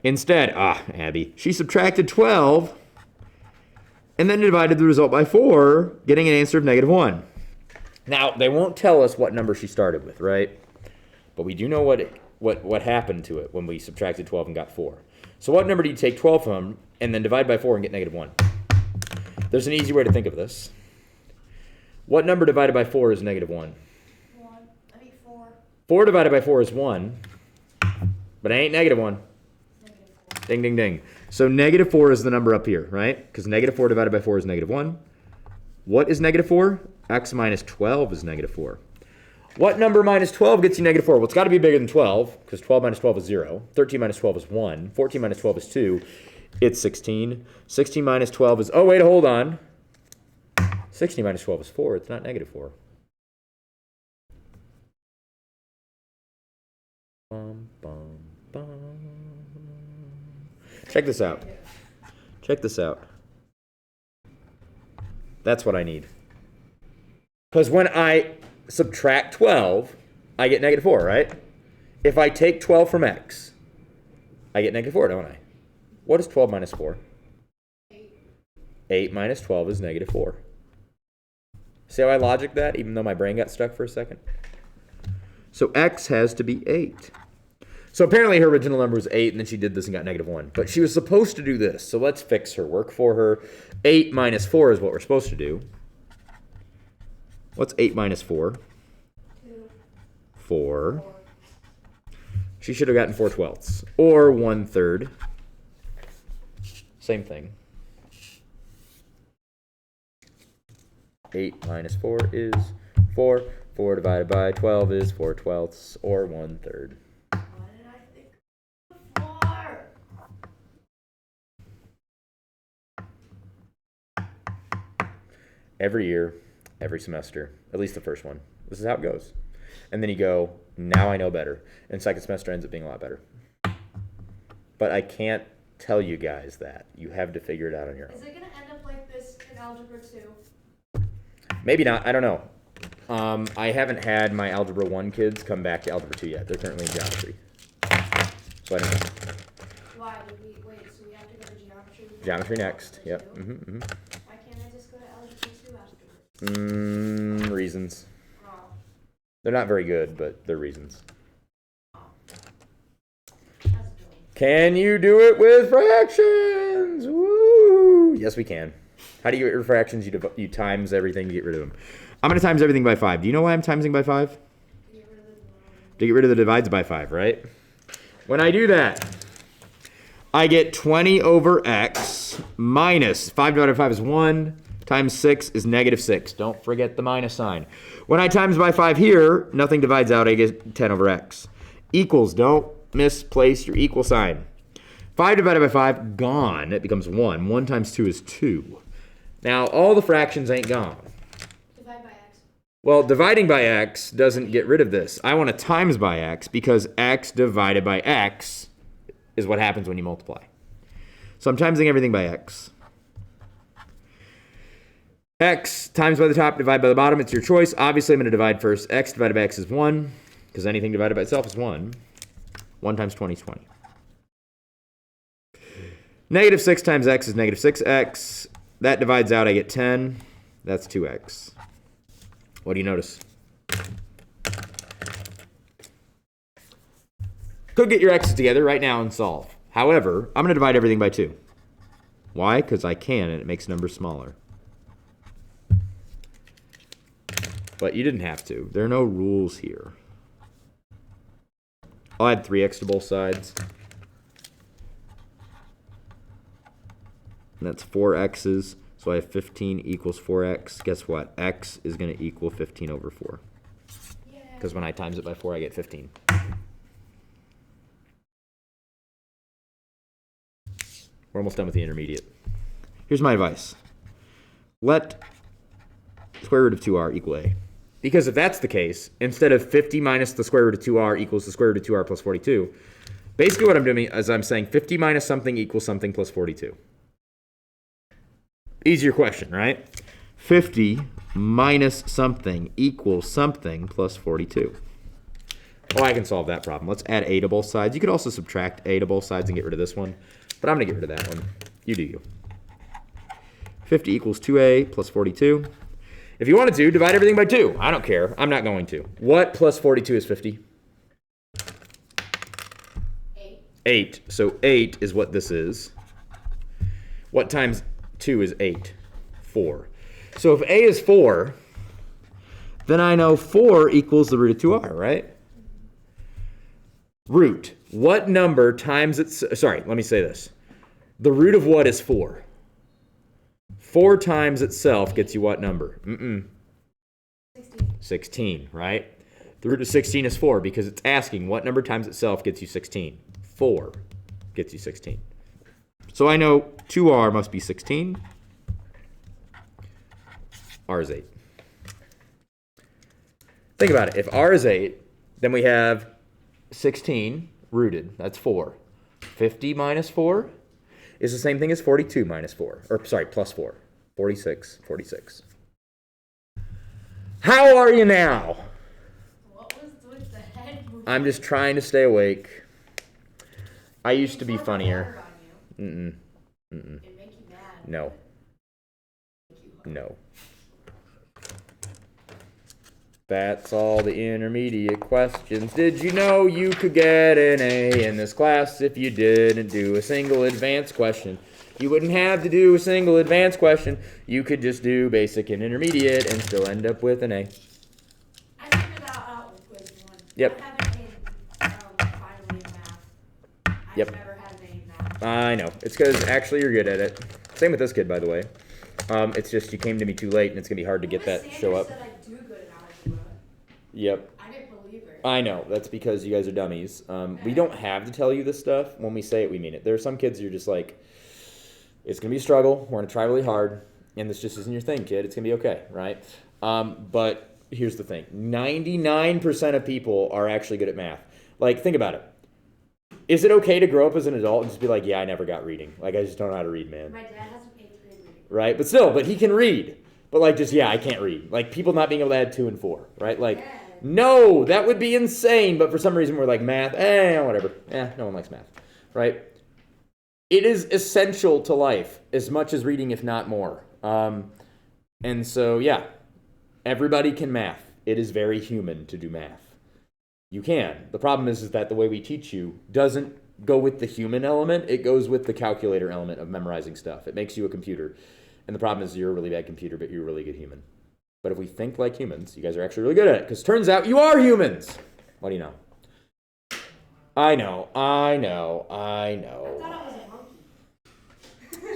Instead, Abby, she subtracted 12 and then divided the result by 4, getting an answer of -1. Now, they won't tell us what number she started with, right? But we do know what happened to it when we subtracted 12 and got 4. So what number do you take 12 from and then divide by 4 and get -1? There's an easy way to think of this. What number divided by 4 is -1? 4. 4 divided by 4 is 1, but it ain't -1. Ding, ding, ding. So -4 is the number up here, right? Because -4 divided by 4 is -1. What is -4? X minus 12 is -4. What number minus 12 gets you -4? Well, it's got to be bigger than 12, because 12 minus 12 is 0. 13 minus 12 is 1. 14 minus 12 is 2. It's 16. 16 minus 12 is... Oh, wait, hold on. 16 minus 12 is 4. It's not -4. Bum, bum, bum. Check this out. Check this out. That's what I need. Because when I subtract 12, I get -4, right? If I take 12 from x, I get -4, don't I? What is 12 minus 4? 8 minus 12 is -4. See how I logic that, even though my brain got stuck for a second? So x has to be 8. So apparently her original number was 8, and then she did this and got -1. But she was supposed to do this, so let's fix her work for her. 8 minus 4 is what we're supposed to do. What's 8 minus 4? 2. 4. She should have gotten 4/12, or 1/3. Same thing. 8 minus 4 is 4. 4 divided by 12 is 4/12, or 1/3. Why did I think of 4? Every year, every semester, at least the first one. This is how it goes. And then you go, now I know better. And second semester ends up being a lot better. But I can't tell you guys that. You have to figure it out on your own. Is it going to end up like this in Algebra 2? Maybe not. I don't know. I haven't had my Algebra 1 kids come back to Algebra 2 yet. They're currently in Geometry. So I don't know. Why did we wait? So we have to go to Geometry? Geometry next. Algebra Yep. 2? Why can't I just go to Algebra 2 afterwards? Reasons. Oh. They're not very good, but they're reasons. That's dumb. Can you do it with fractions? Woo! Yes, we can. How do you get rid of fractions? You times everything to get rid of them. I'm going to times everything by 5. Do you know why I'm timesing by 5? To get rid of the divides by 5, right? When I do that, I get 20 over x minus 5 divided by 5 is 1 times 6 is -6. Don't forget the minus sign. When I times by 5 here, nothing divides out. I get 10 over x. Equals, don't misplace your equal sign. 5 divided by 5, gone. It becomes 1. 1 times 2 is 2. Now, all the fractions ain't gone. Divide by x. Well, dividing by x doesn't get rid of this. I want to times by x because x divided by x is what happens when you multiply. So I'm timesing everything by x. X times by the top, divide by the bottom. It's your choice. Obviously, I'm going to divide first. X divided by x is 1 because anything divided by itself is 1. 1 times 20 is 20. -6 times x is -6x. That divides out, I get 10. That's 2x. What do you notice? Could get your x's together right now and solve. However, I'm going to divide everything by 2. Why? Because I can, and it makes numbers smaller. But you didn't have to. There are no rules here. I'll add 3x to both sides. And that's 4x's. So I have 15 equals 4x. Guess what? X is going to equal 15 over 4. Yeah. Because when I times it by 4, I get 15. We're almost done with the intermediate. Here's my advice. Let square root of 2r equal a. Because if that's the case, instead of 50 minus the square root of 2r equals the square root of 2r plus 42, basically what I'm doing is I'm saying 50 minus something equals something plus 42. Easier question, right? 50 minus something equals something plus 42. Oh, I can solve that problem. Let's add a to both sides. You could also subtract a to both sides and get rid of this one. But I'm going to get rid of that one. You do you. 50 equals 2a plus 42. If you wanted to, divide everything by 2. I don't care. I'm not going to. What plus 42 is 50? 8. 8. So 8 is what this is. What times 2 is 8? 4. So if a is 4, then I know 4 equals the root of 2r, right? Root. What number times its... Sorry, let me say this. The root of what is 4? 4 times itself gets you what number? 16. 16, right? The root of 16 is 4 because it's asking what number times itself gets you 16. 4 gets you 16. So I know 2r must be 16. R is 8. Think about it. If r is 8, then we have 16 rooted. That's 4. 50 minus 4 is the same thing as 42 minus 4. Or, sorry, plus 4. 46, 46. How are you now? What was with the head movement? I'm just trying to stay awake. I used to be It's sort of funnier. hard on you. Mm-mm. It make you mad. No. Make you hard. No. That's all the intermediate questions. Did you know you could get an A in this class if you didn't do a single advanced question? You wouldn't have to do a single advanced question. You could just do basic and intermediate and still end up with an A. I figured that out with quiz 1. Yep. I haven't made finally in math. I've Yep. never had an A in math. I know. It's because actually you're good at it. Same with this kid, by the way. It's just you came to me too late and it's going to be hard to get that Miss show Sanders up. said I do good in algebra. Yep. I didn't believe her. I know. That's because you guys are dummies. We don't have to tell you this stuff. When we say it, we mean it. There are some kids you're just like, it's going to be a struggle. We're going to try really hard. And this just isn't your thing, kid. It's going to be okay, right? But here's the thing. 99% of people are actually good at math. Like, think about it. Is it okay to grow up as an adult and just be like, yeah, I never got reading. Like, I just don't know how to read, man. My dad has an 8th grade reading. Right? But he can read. But like, just, yeah, I can't read. Like, people not being able to add 2 and 4, right? Like, Yeah. no, that would be insane. But for some reason, we're like, math, whatever. No one likes math, right? It is essential to life as much as reading, if not more. And so, yeah, everybody can math. It is very human to do math. You can. The problem is that the way we teach you doesn't go with the human element. It goes with the calculator element of memorizing stuff. It makes you a computer. And the problem is you're a really bad computer, but you're a really good human. But if we think like humans, you guys are actually really good at it. Because turns out you are humans. What do you know? I know. I thought it was a monkey.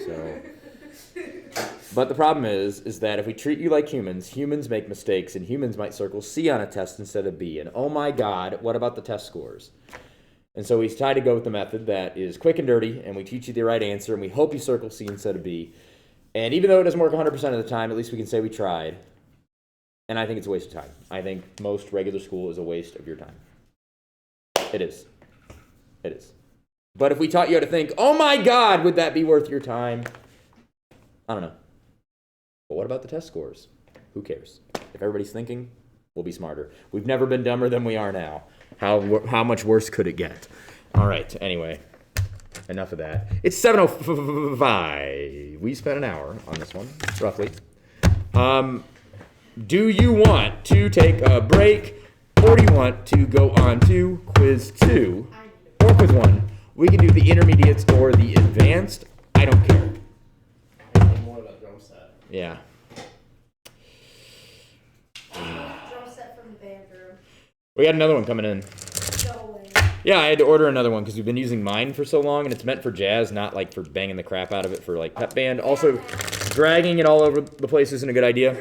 So, but the problem is that if we treat you like humans, humans make mistakes, and humans might circle C on a test instead of B. And oh my God, what about the test scores? And so we try to go with the method that is quick and dirty, and we teach you the right answer, and we hope you circle C instead of B. And even though it doesn't work 100% of the time, at least we can say we tried. And I think it's a waste of time. I think most regular school is a waste of your time. It is. It is. But if we taught you how to think, oh my God, would that be worth your time? I don't know. But what about the test scores? Who cares? If everybody's thinking, we'll be smarter. We've never been dumber than we are now. How much worse could it get? All right, anyway, enough of that. It's 7:05. We spent an hour on this one, roughly. Do you want to take a break, or do you want to go on to quiz 2 or quiz 1? We can do the intermediates or the advanced. I don't care. More of that drum set. Yeah. Drum set from the band room. We got another one coming in. No way. Yeah, I had to order another one because we've been using mine for so long, and it's meant for jazz, not like for banging the crap out of it for like pep band. Also, dragging it all over the place isn't a good idea.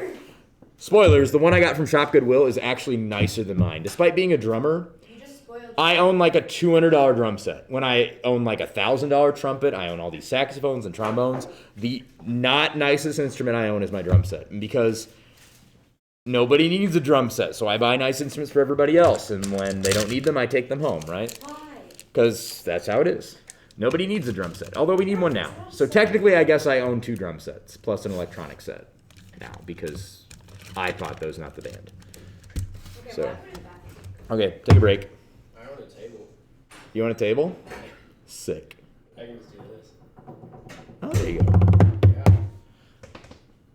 Spoilers: the one I got from Shop Goodwill is actually nicer than mine. Despite being a drummer, You just spoiled. I own like a $200 drum set. When I own like a $1,000 trumpet, I own all these saxophones and trombones. The not nicest instrument I own is my drum set, and because nobody needs a drum set, so I buy nice instruments for everybody else, and when they don't need them, I take them home, right? Why? Because that's how it is. Nobody needs a drum set, although we need one now. So technically, I guess I own 2 drum sets, plus an electronic set now, because I bought those, not the band. Okay, So. well, I put it back. Okay, take a break. I own a table. You want a table? Sick. I can just do this. Oh, there you go. Yeah.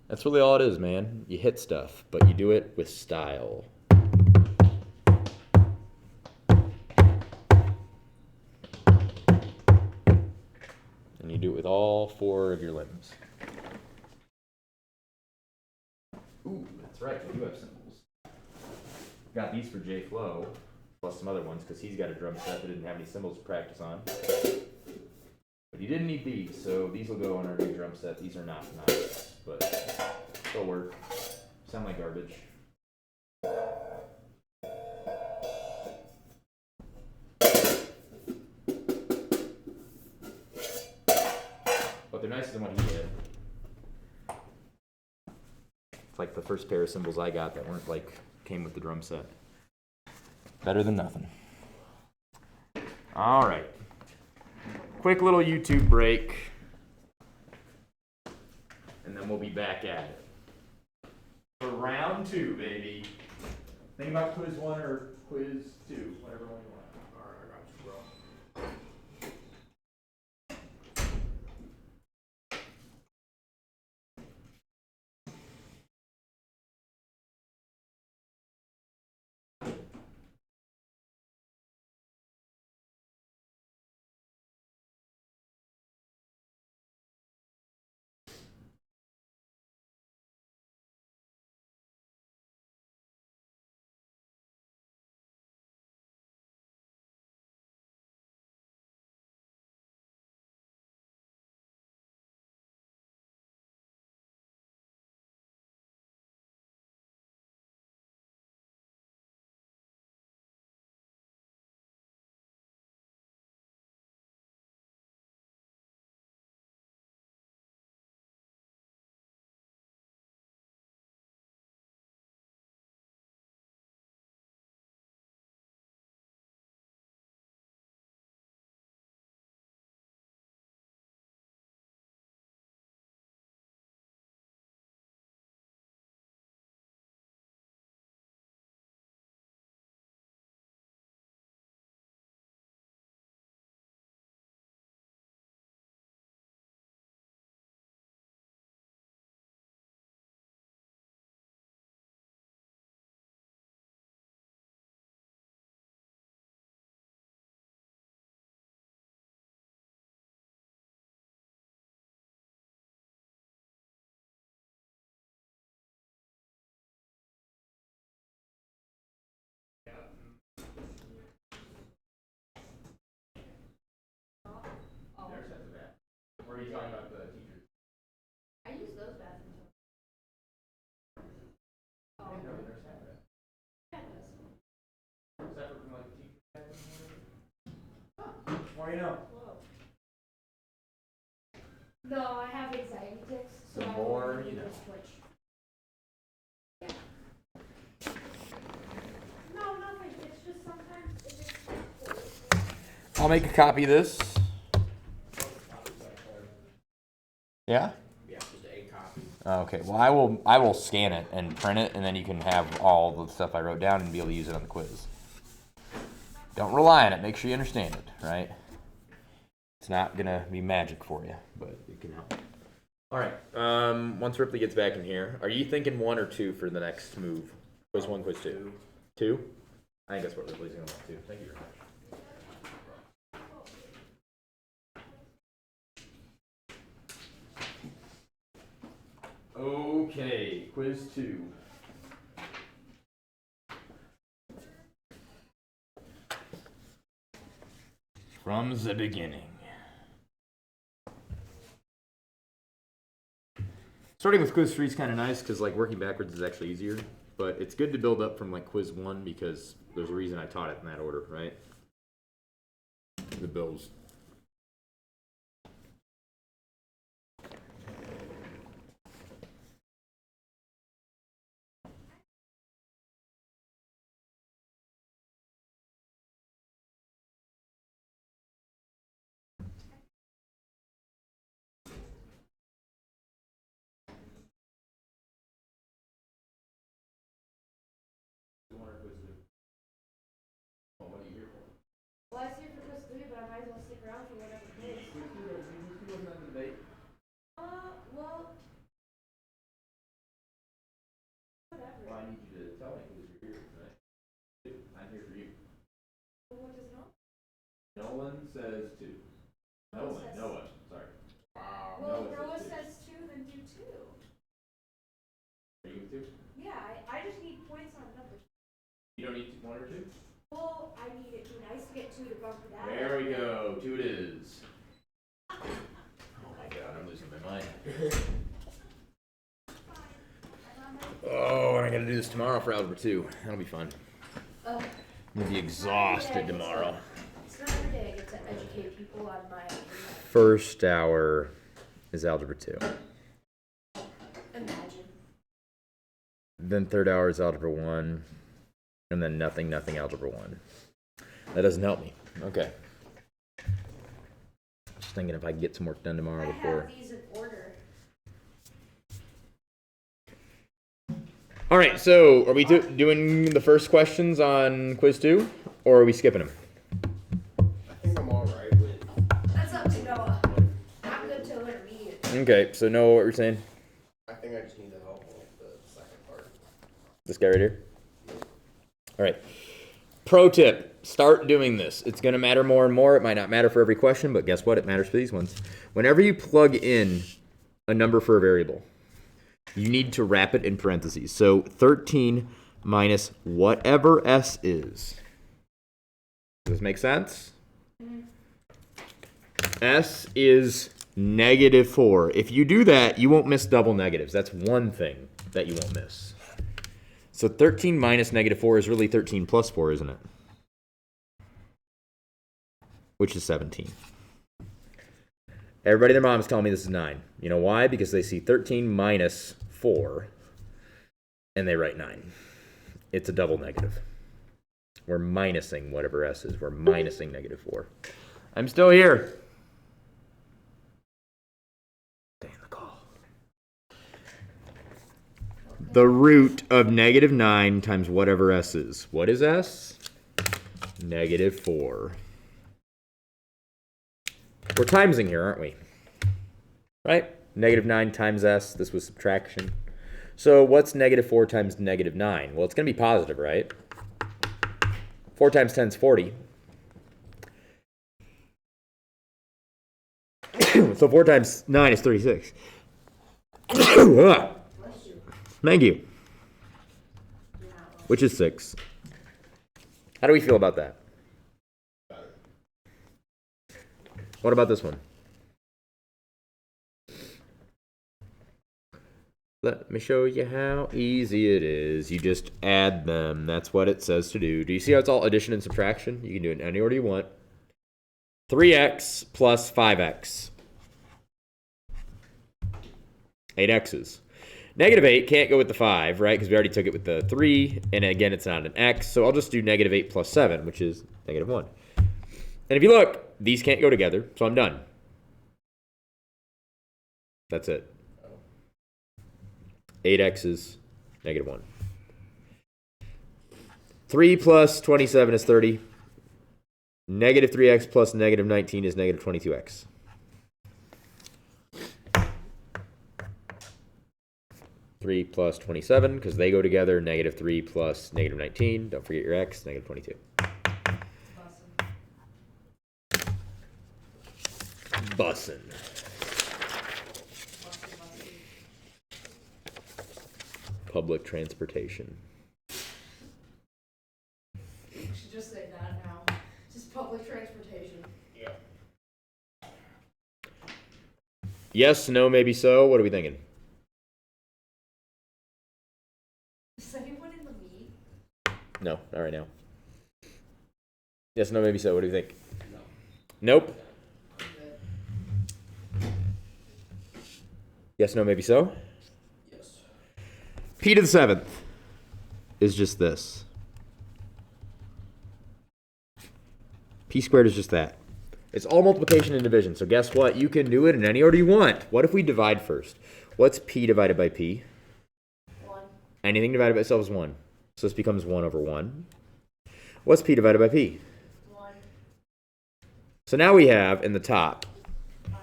That's really all it is, man. You hit stuff, but you do it with style. And you do it with all 4 of your limbs. Ooh, that's right. I do have cymbals. Got these for Jay Flo, plus some other ones, because he's got a drum set that didn't have any cymbals to practice on. But he didn't need these, so these will go on our new drum set. These are not nice, but they'll work. Sound like garbage. But they're nicer than what he did. It's like the first pair of cymbals I got that weren't like came with the drum set. Better than nothing. All right. Quick little YouTube break. And then we'll be back at it. For round 2, baby. Think about quiz 1 or quiz 2, whatever one you want. Alright, I got you, bro. There's after that. Or are you talking about the teachers? I use those bathrooms. I didn't know there's half that. Yeah, it does. Separate from like the teacher bathroom or whatever? More you know. Whoa. No, I have anxiety tics, so The I more won't you use know. Twitch. No, nothing, it's just sometimes it just. I'll make a copy of this. Yeah? Yeah, just a copy. Okay. Well, I will scan it and print it, and then you can have all the stuff I wrote down and be able to use it on the quiz. Don't rely on it. Make sure you understand it, right? It's not gonna be magic for you, but it can help. All right. Once Ripley gets back in here, are you thinking 1 or 2 for the next move? Quiz 1, quiz 2. 2? I think that's what Ripley's gonna want too. Thank you very much. Okay, quiz 2. from the beginning. Starting with quiz 3 is kind of nice because like working backwards is actually easier, but it's good to build up from like quiz 1 because there's a reason I taught it in that order, right? The bills. Well, I see it for quiz 3, but I might as well stick around for whatever quiz. Well, whatever. Well, I need you to tell me because you're here, right? I'm here for you. Well, what does it know? Nolan says 2. Noah, sorry. Wow. Well, Noah Noah says says 2, then do 2. Are you with 2? Yeah, I just need points on numbers. You don't need 1 or 2? Well, I need it. It'd be nice to get 2 to bump that. There we go. 2 it is. Oh my god, I'm losing my mind. Oh, and I gotta do this tomorrow for Algebra 2. That'll be fun. Oh, I'm gonna be exhausted tomorrow. it's not every day I get to educate people on my algebra. First hour is Algebra 2. Imagine. Then third hour is Algebra 1. And then nothing, Algebra 1. That doesn't help me. Okay. Just thinking if I can get some work done tomorrow I before. have these in order. All right, so are we doing the first questions on quiz 2, or are we skipping them? I think I'm alright with. That's up to Noah. I'm good till intermediate. Okay, so Noah, what we're saying? I think I just need the help with the second part. This guy right here? All right. Pro tip, start doing this. It's going to matter more and more. It might not matter for every question, but guess what? It matters for these ones. Whenever you plug in a number for a variable, you need to wrap it in parentheses. So 13 minus whatever s is. Does this make sense? S is -4. If you do that, you won't miss double negatives. That's one thing that you won't miss. So 13 minus -4 is really 13 plus 4, isn't it? Which is 17. Everybody and their mom is telling me this is 9. You know why? Because they see 13 minus 4, and they write 9. It's a double negative. We're minusing whatever s is. We're minusing -4. I'm still here. Stay in the call. The root of -9 times whatever s is. What is s? -4. We're timesing here, aren't we? Right? -9 times s. This was subtraction. So what's -4 times -9? Well, it's going to be positive, right? 4 times 10 is 40. So 4 times 9 is 36. Thank you. Which is 6. How do we feel about that? What about this one? Let me show you how easy it is. You just add them. That's what it says to do. Do you see how it's all addition and subtraction? You can do it in any order you want. 3x plus 5x. 8 x's. -8 can't go with the 5, right? Because we already took it with the 3. And again, it's not an x. So I'll just do -8 plus 7, which is -1. And if you look, these can't go together. So I'm done. That's it. 8 x's, -1. 3 plus 27 is 30. -3x plus -19 is -22x. Three plus 27, because they go together. -3 plus -19. Don't forget your x, -22. Bussin'. Public transportation. You should just say that now. Just public transportation. Yeah. Yes, no, maybe so. What are we thinking? Is anyone in the lead? No, not right now. Yes, no, maybe so. What do you think? No. Nope. Yes, no, maybe so. Yes. P to the 7th is just this. P squared is just that. It's all multiplication and division. So guess what? You can do it in any order you want. What if we divide first? What's P divided by P? 1. Anything divided by itself is 1. So this becomes 1 over 1. What's P divided by P? 1. So now we have in the top 5.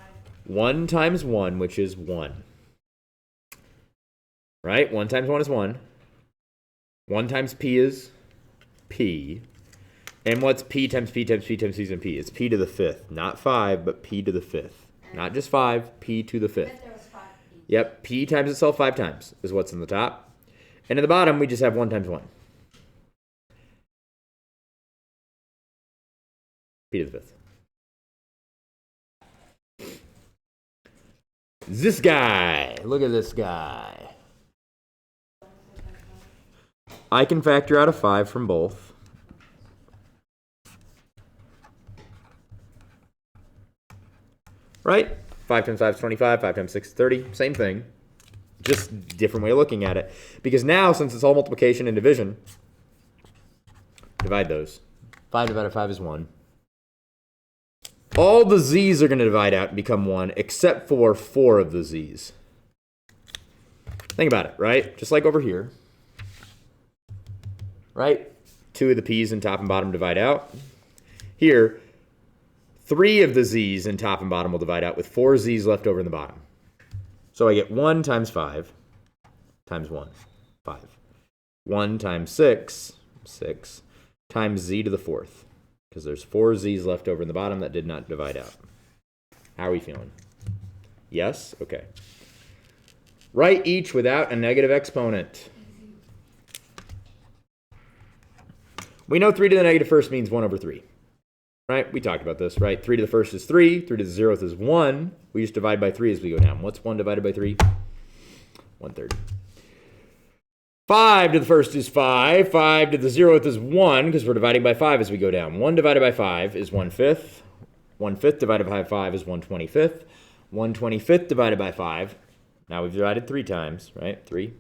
1 times 1, which is 1. Right? 1 times 1 is 1. 1 times P is P. And what's P times P times P times P times P? It's P to the 5th. Not 5, but P to the 5th. Not just 5, P to the 5th. Bet there was 5 P. Yep, P times itself 5 times is what's in the top. And in the bottom, we just have 1 times 1. P to the 5th. This guy. Look at this guy. I can factor out a 5 from both. Right? 5 times 5 is 25. 5 times 6 is 30. Same thing. Just different way of looking at it. Because now, since it's all multiplication and division, divide those. 5 divided by 5 is 1. All the z's are going to divide out and become 1, except for 4 of the z's. Think about it, right? Just like over here. Right? 2 of the p's in top and bottom divide out. Here, 3 of the z's in top and bottom will divide out with 4 z's left over in the bottom. So I get 1 times 5 times 1, 5. 1 times 6, 6, times z to the 4th. Because there's 4 z's left over in the bottom that did not divide out. How are we feeling? Yes? Okay. Write each without a negative exponent. We know 3 to the negative first means 1 over 3. Right? We talked about this, right? 3 to the first is 3. 3 to the 0th is 1. We just divide by 3 as we go down. What's 1 divided by 3? 1/3. 5 to the first is 5. 5 to the 0th is 1 because we're dividing by 5 as we go down. 1 divided by 5 is 1/5. 1/5 divided by 5 is 1/25. 1/25 divided by 5. Now we've divided 3 times, right? 3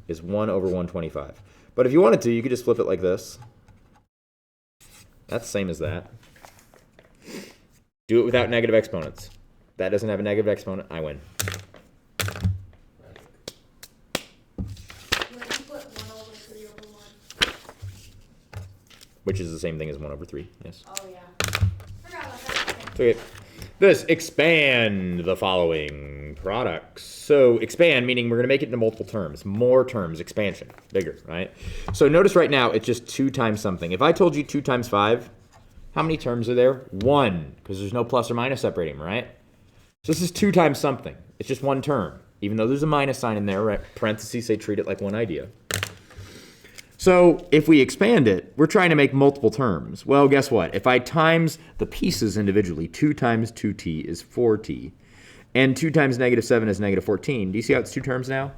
is 1 over 125. But if you wanted to, you could just flip it like this. That's the same as that. Do it without negative exponents. That doesn't have a negative exponent. I win. When you put 1 over 3 over 1. Which is the same thing as 1 over 3. Yes. Oh, yeah. Forgot about that. It's okay. This, expand the following products. So expand, meaning we're going to make it into multiple terms. More terms, expansion, bigger, right? So notice right now, it's just 2 times something. If I told you 2 times 5, how many terms are there? 1, because there's no plus or minus separating them, right? So this is 2 times something. It's just 1 term. Even though there's a minus sign in there, right? Parentheses say treat it like one idea. So if we expand it, we're trying to make multiple terms. Well, guess what? If I times the pieces individually, 2 times 2t is 4t. And 2 times negative 7 is negative 14. Do you see how it's 2 terms now?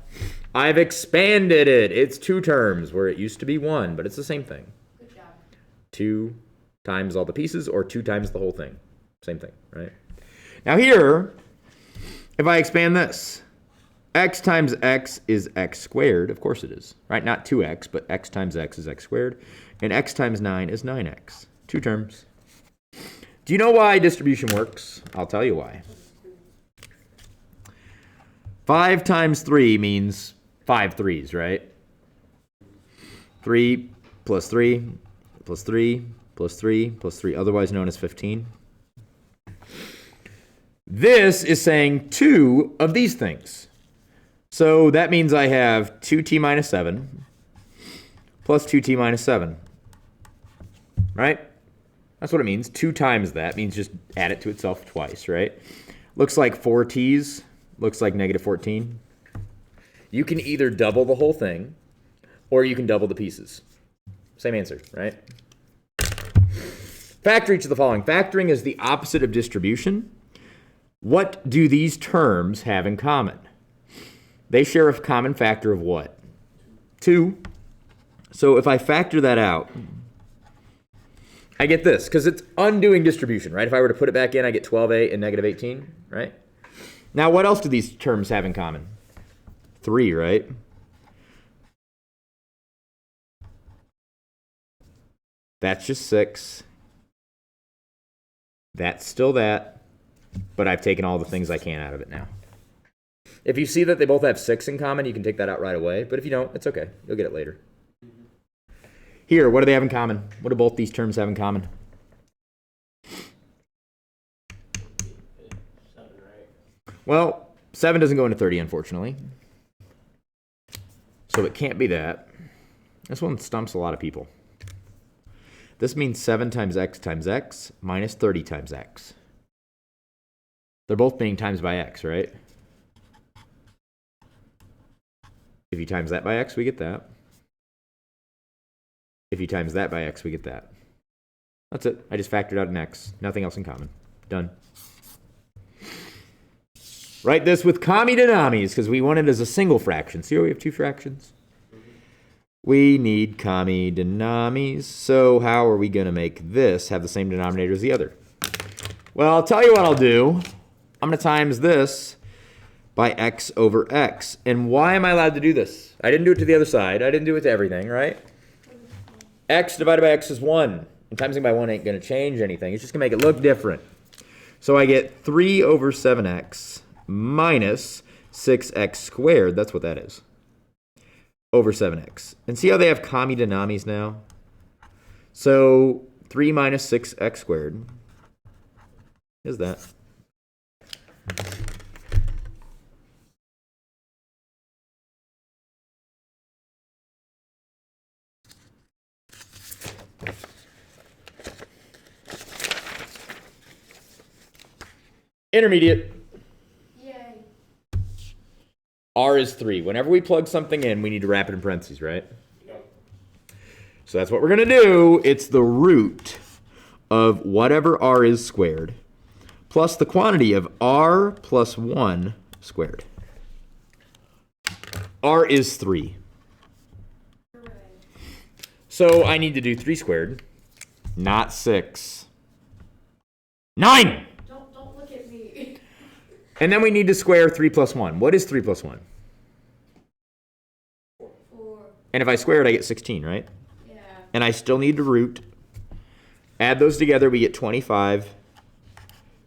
I've expanded it. It's 2 terms where it used to be 1, but it's the same thing. Good job. 2 times all the pieces or 2 times the whole thing. Same thing, right? Now here, if I expand this, x times x is x squared. Of course it is, right? Not 2x, but x times x is x squared. And x times 9 is 9x. 2 terms. Do you know why distribution works? I'll tell you why. 5 times 3 means 5 threes, right? 3 plus 3 plus 3 plus 3 plus 3, otherwise known as 15. This is saying 2 of these things. So that means I have 2t minus 7 plus 2t minus 7. Right? That's what it means. 2 times that means just add it to itself twice, right? Looks like 4 t's. Looks like negative 14. You can either double the whole thing or you can double the pieces. Same answer, right? Factor each of the following. Factoring is the opposite of distribution. What do these terms have in common? They share a common factor of what? 2. So if I factor that out, I get this, because it's undoing distribution, right? If I were to put it back in, I get 12a and negative 18, right? Now, what else do these terms have in common? 3, right? That's just 6. That's still that, but I've taken all the things I can out of it now. If you see that they both have 6 in common, you can take that out right away. But if you don't, it's okay. You'll get it later. Here, what do they have in common? What do both these terms have in common? 7, right? Well, 7 doesn't go into 30, unfortunately. So it can't be that. This one stumps a lot of people. This means 7 times x minus 30 times x. They're both being times by x, right? If you times that by x, we get that. If you times that by x, we get that. That's it. I just factored out an x. Nothing else in common. Done. Write this with commie denomies because we want it as a single fraction. See how we have 2 fractions? We need commie denomies. So how are we going to make this have the same denominator as the other? Well, I'll tell you what I'll do. I'm going to times this by x over x. And why am I allowed to do this? I didn't do it to the other side. I didn't do it to everything, right? X divided by x is 1. And timesing by 1 ain't going to change anything. It's just going to make it look different. So I get 3 over 7x minus 6x squared. That's what that is. Over 7x. And see how they have commie denomies now? So 3 minus 6x squared is that. Intermediate. Yay. R is 3. Whenever we plug something in, we need to wrap it in parentheses, right? Yep. So that's what we're going to do. It's the root of whatever R is squared plus the quantity of R plus 1 squared. R is 3. Hooray. So I need to do 3 squared, not 6. 9! Don't look at me. And then we need to square 3 plus 1. What is 3 plus 1? 4. And if I square it, I get 16, right? Yeah. And I still need to root. Add those together, we get 25.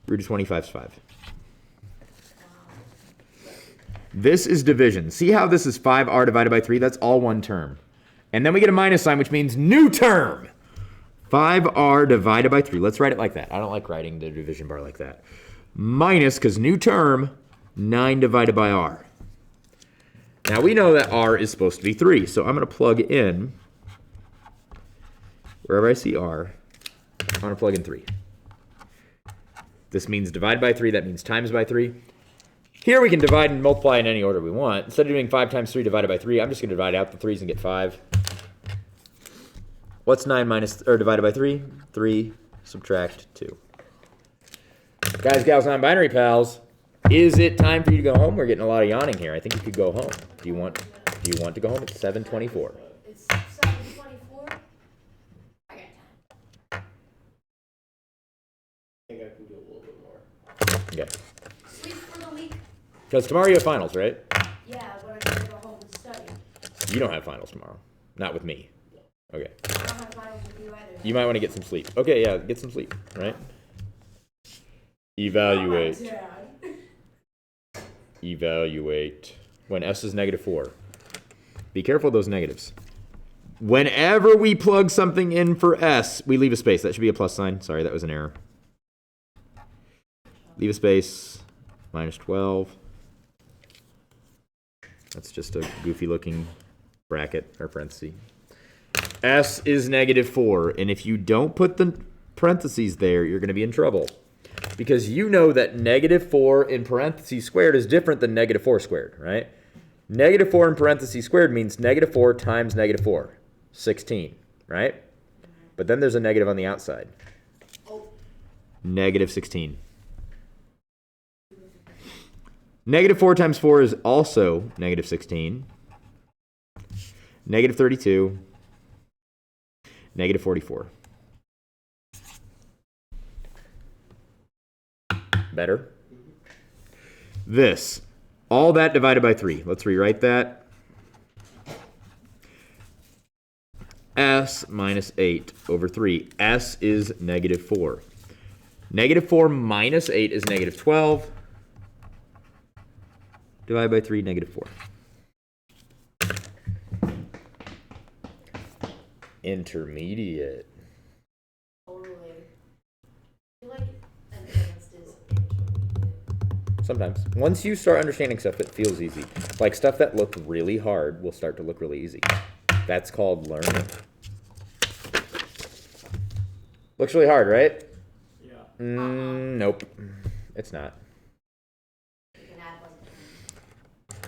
Root of 25 is 5. This is division. See how this is 5r divided by 3? That's all one term. And then we get a minus sign, which means new term. 5r divided by 3. Let's write it like that. I don't like writing the division bar like that. Minus, because new term, 9 divided by r. Now we know that r is supposed to be 3, so I'm going to plug in, wherever I see r, I'm going to plug in 3. This means divide by 3, that means times by 3. Here we can divide and multiply in any order we want. Instead of doing 5 times 3 divided by 3, I'm just going to divide out the 3's and get 5. What's 9 minus, or divided by 3? 3, subtract 2. Guys, gals, non-binary pals, is it time for you to go home? We're getting a lot of yawning here. I think you could go home. Do you want to go home? It's 7:24. It's 7:24. I got time. I think I can do a little bit more. Okay. Sleep for the week. Because tomorrow you have finals, right? Yeah, but I gotta go home and study. You don't have finals tomorrow. Not with me. Okay. I don't have finals with you either. You might want to get some sleep. Okay, yeah, get some sleep, right? Evaluate. Oh, Dad. Evaluate. When S is -4. Be careful of those negatives. Whenever we plug something in for S, we leave a space. That should be a plus sign. Sorry, that was an error. Leave a space. -12. That's just a goofy looking bracket or parenthesis. S is -4. And if you don't put the parentheses there, you're going to be in trouble. Because you know that -4 in parentheses squared is different than -4 squared, right? -4 in parentheses squared means -4 times -4. 16, right? But then there's a negative on the outside. Oh. -16. Negative 4 times 4 is also negative 16. Negative 32. Negative 44. Better? This. All that divided by 3. Let's rewrite that. S minus 8 over 3. S is negative 4. Negative 4 minus 8 is negative 12. Divided by 3, negative 4. Intermediate. Totally. I feel like advanced is intermediate. Sometimes. Once you start understanding stuff, it feels easy. Like stuff that looked really hard will start to look really easy. That's called learning. Looks really hard, right? Yeah. Nope. It's not. You can add like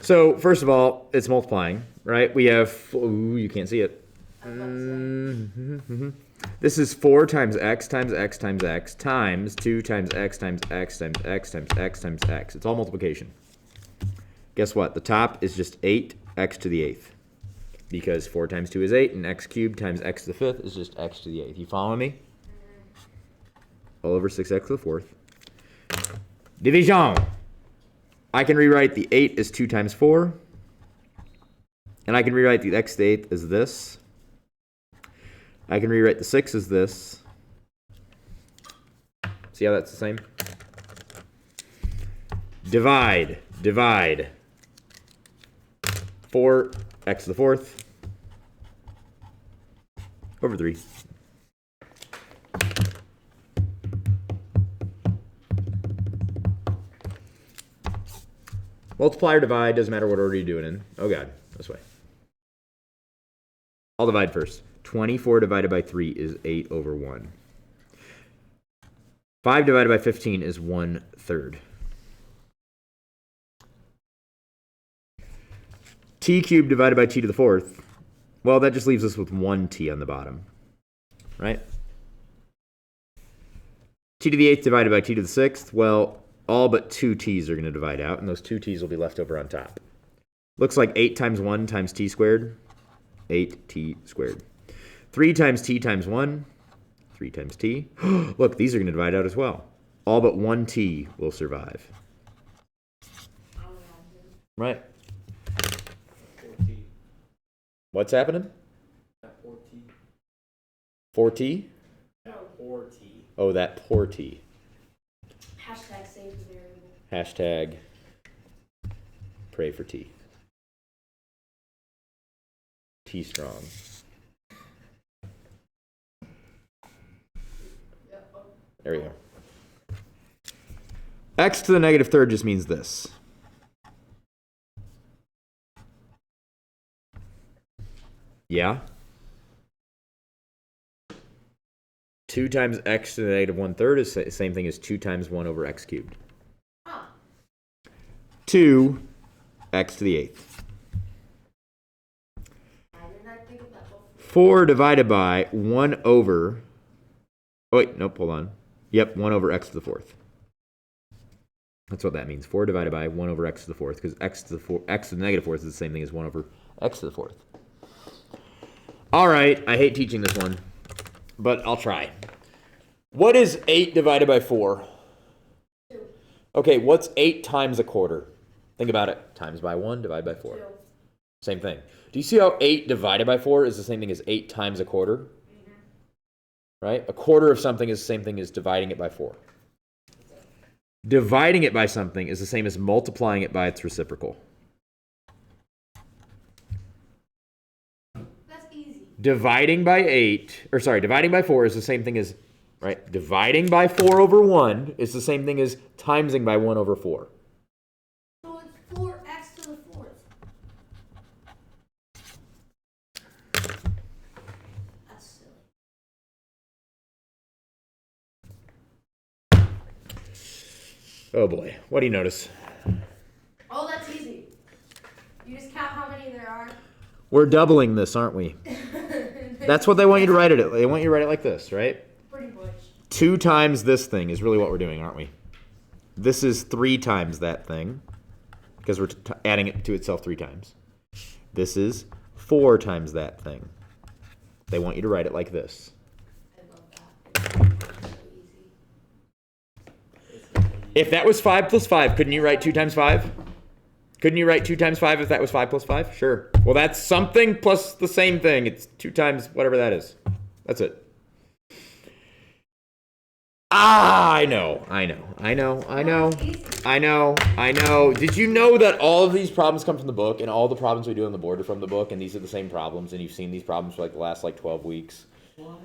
So, first of all, it's multiplying, right? We have, ooh, you can't see it. I was about to say. This is 4 times x times x times x times 2 times x times x times x times x times x. It's all multiplication. Guess what? The top is just 8x to the 8th. Because 4 times 2 is 8, and x cubed times x to the 5th is just x to the 8th. You follow me? All over 6x to the 4th. Division. I can rewrite the 8 as 2 times 4. And I can rewrite the x to the 8th as this. I can rewrite the 6 as this. See how that's the same? Divide. Divide. 4x to the 4th over 3. Multiply or divide, doesn't matter what order you do it in. Oh god, this way. I'll divide first. 24 divided by 3 is 8 over 1. 5 divided by 15 is 1/3. T cubed divided by t to the 4th. Well, that just leaves us with 1t on the bottom. Right? T to the 8th divided by t to the 6th. Well, all but 2 t's are going to divide out, and those 2 t's will be left over on top. Looks like 8 times 1 times t squared. 8t squared. 3 times t times 1. 3 times t. Look, these are going to divide out as well. All but 1t will survive. Right. 4T. What's happening? 4T. 4t? Yeah, 4T. Oh, that poor t. Hashtag save the variable. Hashtag pray for T. T strong. There we go. X to the negative 3rd just means this. Yeah? 2 times x to the negative 1/3 is the same thing as 2 times 1 over x cubed. Ah. 2 x to the 8th. I did not think of that before. 4 divided by 1 over... Oh, wait, nope, hold on. Yep, 1 over x to the 4th. That's what that means. 4 divided by 1 over x to the 4th, because x to the negative 4th is the same thing as 1 over x to the 4th. All right, I hate teaching this one, but I'll try. What is 8 divided by 4? 2. Okay, what's 8 times a quarter? Think about it. Times by 1, divided by 4. 2. Same thing. Do you see how 8 divided by 4 is the same thing as 8 times a quarter? Right? A quarter of something is the same thing as dividing it by 4. Dividing it by something is the same as multiplying it by its reciprocal. That's easy. Dividing by 4 is the same thing as, right? Dividing by 4 over 1 is the same thing as timesing by 1 over 4. So it's 4x to the 4th. That's silly. Oh boy, what do you notice? Oh, that's easy. You just count how many there are. We're doubling this, aren't we? That's what they want you to write it. They want you to write it like this, right? Pretty much. 2 times this thing is really what we're doing, aren't we? This is 3 times that thing. because we're adding it to itself 3 times. This is 4 times that thing. They want you to write it like this. I love that. It's so easy. If that was 5 plus 5, couldn't you write 2 times 5? Couldn't you write 2 times 5 if that was 5 plus 5? Sure. Well, that's something plus the same thing. It's 2 times whatever that is. That's it. I know. Did you know that all of these problems come from the book, and all the problems we do on the board are from the book, and these are the same problems, and you've seen these problems for like the last 12 weeks?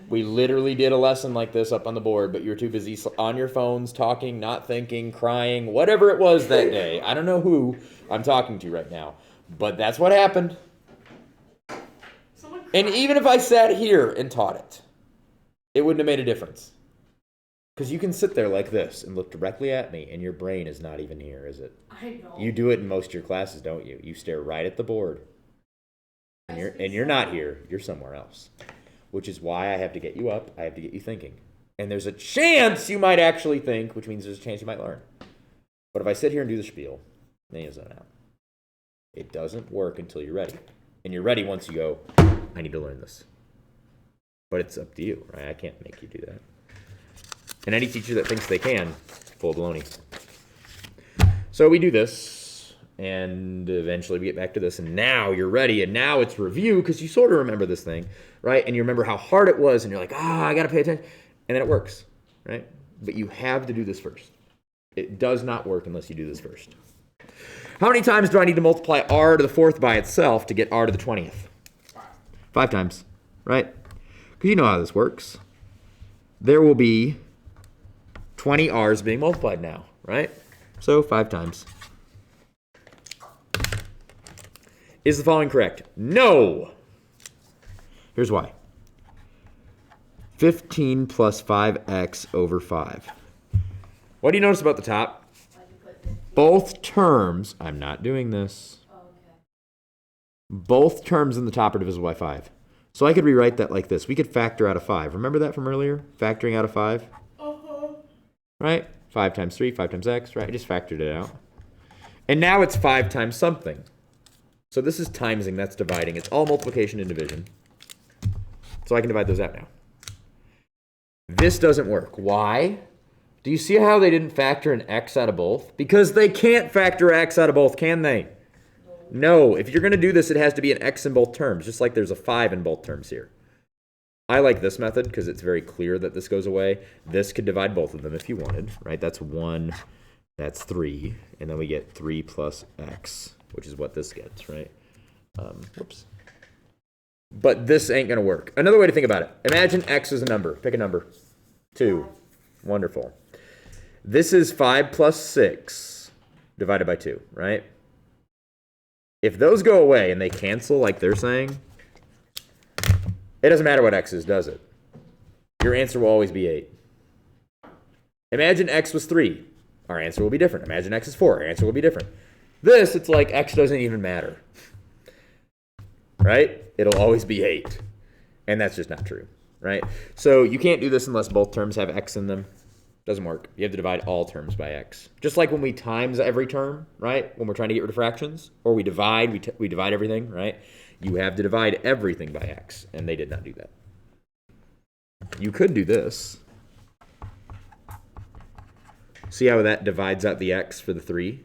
We literally did a lesson like this up on the board, but you were too busy on your phones, talking, not thinking, crying, whatever it was that day. I don't know who I'm talking to right now, but that's what happened. And even if I sat here and taught it, it wouldn't have made a difference. Because you can sit there like this and look directly at me, and your brain is not even here, is it? I know. You do it in most of your classes, don't you? You stare right at the board. And you're not here. You're somewhere else. Which is why I have to get you up. I have to get you thinking. And there's a chance you might actually think, which means there's a chance you might learn. But if I sit here and do the spiel, then you zone out. It doesn't work until you're ready. And you're ready once you go, I need to learn this. But it's up to you, right? I can't make you do that. And any teacher that thinks they can, full baloney. So we do this, and eventually we get back to this, and now you're ready, and now it's review, because you sort of remember this thing, right? And you remember how hard it was, and you're like, I got to pay attention. And then it works, right? But you have to do this first. It does not work unless you do this first. How many times do I need to multiply r to the 4th by itself to get r to the 20th? 5 times, right? Because you know how this works. There will be 20 r's being multiplied now, right? So 5 times. Is the following correct? No! Here's why. 15 plus 5x over 5. What do you notice about the top? Both terms, I'm not doing this. Oh, okay. Both terms in the top are divisible by 5. So I could rewrite that like this. We could factor out of 5. Remember that from earlier? Factoring out of 5? Right? 5 times 3, 5 times x, right? I just factored it out. And now it's 5 times something. So this is timesing, that's dividing. It's all multiplication and division. So I can divide those out now. This doesn't work. Why? Do you see how they didn't factor an x out of both? Because they can't factor x out of both, can they? No. If you're going to do this, it has to be an x in both terms, just like there's a 5 in both terms here. I like this method because it's very clear that this goes away. This could divide both of them if you wanted, right? That's 1, that's 3, and then we get 3 plus x, which is what this gets, right? Whoops. But this ain't going to work. Another way to think about it. Imagine x is a number. Pick a number. 2. Wonderful. This is 5 plus 6 divided by 2, right? If those go away and they cancel like they're saying, it doesn't matter what x is, does it? Your answer will always be 8. Imagine x was 3. Our answer will be different. Imagine x is 4. Our answer will be different. This, it's like x doesn't even matter. Right? It'll always be 8. And that's just not true. Right? So you can't do this unless both terms have x in them. Doesn't work. You have to divide all terms by x. Just like when we times every term, right? When we're trying to get rid of fractions, or we divide, we divide everything, right? You have to divide everything by x, and they did not do that. You could do this. See how that divides out the x for the 3?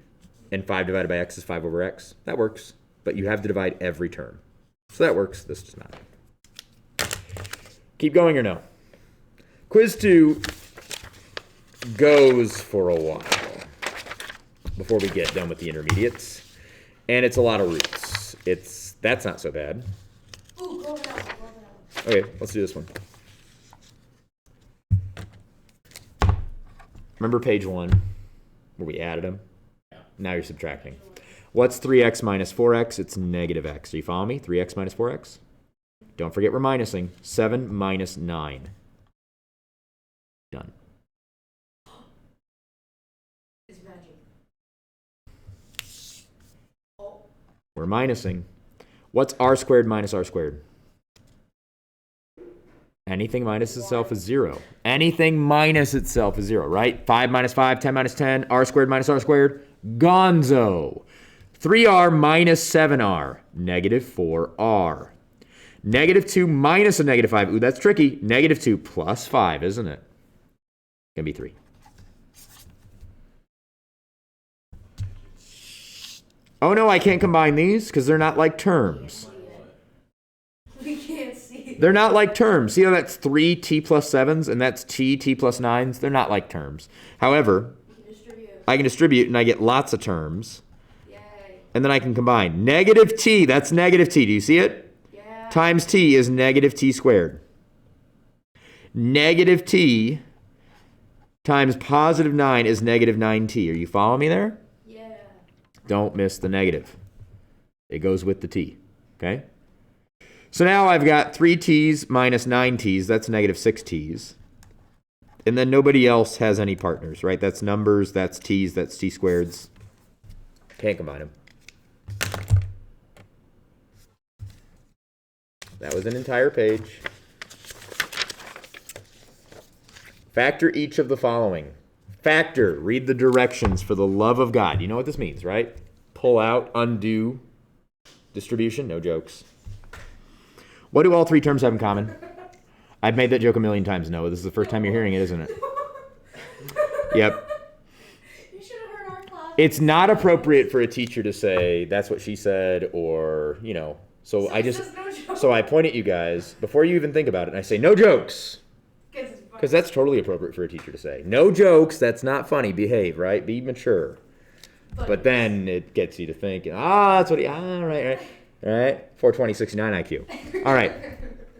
And 5 divided by x is 5 over x. That works. But you have to divide every term. So that works. This does not. Keep going or no? Quiz 2 goes for a while before we get done with the intermediates. And it's a lot of roots. That's not so bad. Ooh, go over that one. Okay, let's do this one. Remember page 1 where we added them? Yeah. Now you're subtracting. What's 3x minus 4x? It's negative x. Do you follow me? 3x minus 4x? Don't forget we're minusing. 7 minus 9. Done. It's magic. We're minusing. What's r squared minus r squared? Anything minus itself is 0. Anything minus itself is 0, right? 5 minus 5, 10 minus 10, r squared minus r squared. Gonzo. 3r minus 7r, negative 4r. Negative 2 minus a negative 5. Ooh, that's tricky. Negative 2 plus 5, isn't it? Gonna be 3. Oh no, I can't combine these because they're not like terms. We can't see. They're not like terms. See how that's 3t plus 7s and that's t plus 9s? They're not like terms. However, We can distribute. I can distribute and I get lots of terms. Yay. And then I can combine. Negative t, that's negative t. Do you see it? Yeah. Times t is negative t squared. Negative t times positive 9 is negative 9t. Are you following me there? Yeah. Don't miss the negative. It goes with the t. Okay? So now I've got 3t's minus 9t's. That's negative 6t's. And then nobody else has any partners, right? That's numbers, that's t's, that's t squareds. Can't combine them. That was an entire page. Factor each of the following. Factor, read the directions for the love of God. You know what this means, right? Pull out, undo, distribution, no jokes. What do all three terms have in common? I've made that joke a million times, Noah. This is the first time you're hearing it, isn't it? Yep. You should have heard our class. It's not appropriate for a teacher to say, that's what she said, or, you know. So I just, Says no joke. so I point at you guys, before you even think about it, and I say, no jokes. Because that's totally appropriate for a teacher to say. No jokes, that's not funny, behave, right? Be mature. But then it gets you to think, that's what right. 420, 69 IQ. All right.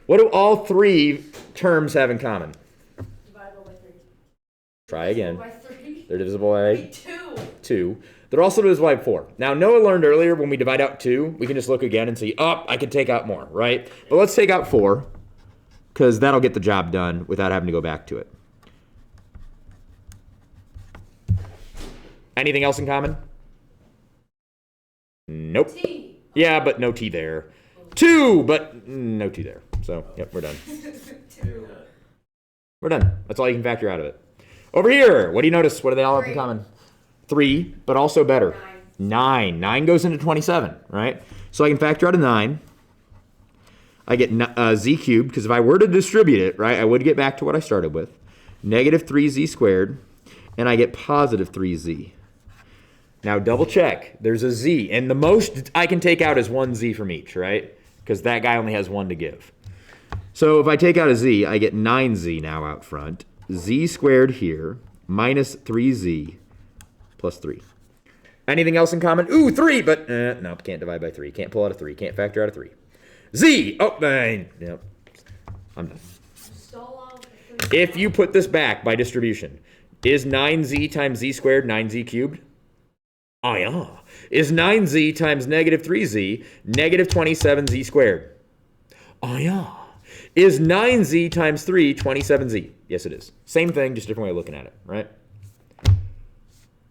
What do all three terms have in common? Divisible by 3. Try again. By 3. They're divisible by 2. 2. They're also divisible by 4. Now, Noah learned earlier when we divide out 2, we can just look again and see, I can take out more, right? But let's take out 4, because that'll get the job done without having to go back to it. Anything else in common? Nope. T. Yeah, but no T there. 2, but no T there. So, yep, we're done. 2. We're done. That's all you can factor out of it. Over here, what do you notice? What do they all have in 3. common? 3, but also better. 9. 9 goes into 27, right? So I can factor out a 9. I get z cubed, because if I were to distribute it, right, I would get back to what I started with. Negative 3z squared, and I get positive 3z. Now double check. There's a z, and the most I can take out is 1z from each, right? Because that guy only has 1 to give. So if I take out a z, I get 9z now out front. Z squared here, minus 3z plus 3. Anything else in common? Ooh, 3, but nope, can't divide by 3. Can't pull out a 3. Can't factor out a 3. Z! Oh, 9. Yep. I'm done. Stole all the 3. If you put this back by distribution, is 9z times z squared 9z cubed? Oh, yeah. Is 9z times negative 3z negative 27z squared? Oh, yeah. Is 9z times 3 27z? Yes, it is. Same thing, just a different way of looking at it, right?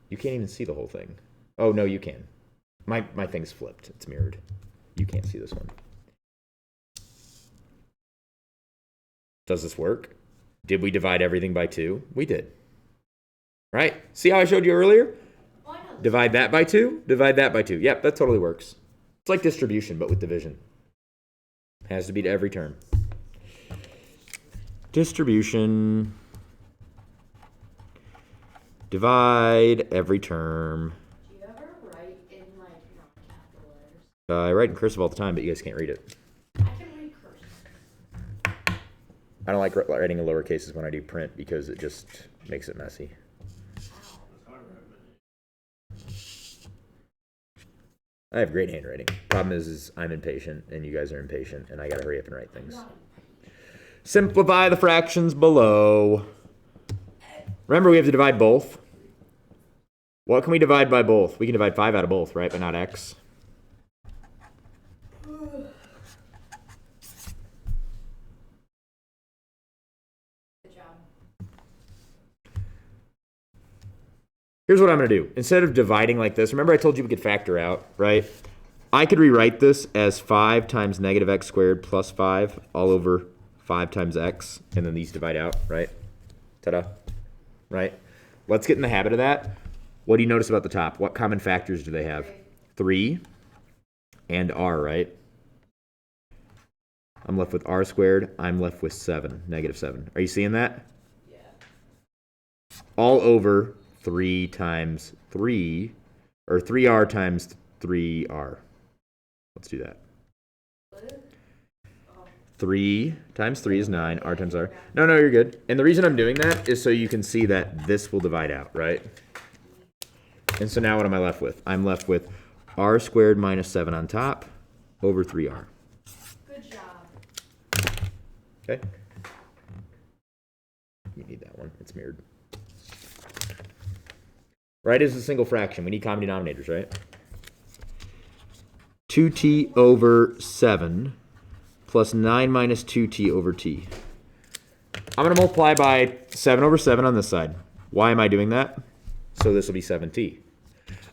You can't even see the whole thing. Oh, no, you can. My thing's flipped. It's mirrored. You can't see this one. Does this work? Did we divide everything by 2? We did. Right? See how I showed you earlier? Why not? Divide that by 2, divide that by 2. Yep, that totally works. It's like distribution, but with division. Has to be to every term. Distribution. Divide every term. Do you ever write in like non-capital letters? I write in cursive all the time, but you guys can't read it. I can read cursive. I don't like writing in lower cases when I do print because it just makes it messy. I have great handwriting. Problem is I'm impatient, and you guys are impatient, and I gotta hurry up and write things. Simplify the fractions below. Remember, we have to divide both. What can we divide by both? We can divide 5 out of both, right? But not x. Good job. Here's what I'm going to do. Instead of dividing like this, remember I told you we could factor out, right? I could rewrite this as 5 times negative x squared plus 5 all over 5 times x, and then these divide out, right? Ta-da. Right? Let's get in the habit of that. What do you notice about the top? What common factors do they have? 3 and r, right? I'm left with r squared. I'm left with 7, negative 7. Are you seeing that? Yeah. All over 3 times 3, or 3r times 3r. Let's do that. 3 times 3 is 9, r times r. No, you're good. And the reason I'm doing that is so you can see that this will divide out, right? And so now what am I left with? I'm left with r squared minus 7 on top over 3r. Good job. Okay? You need that one. It's mirrored. Right is a single fraction. We need common denominators, right? 2t over 7 plus 9 minus 2t over t. I'm going to multiply by 7 over 7 on this side. Why am I doing that? So this will be 7t.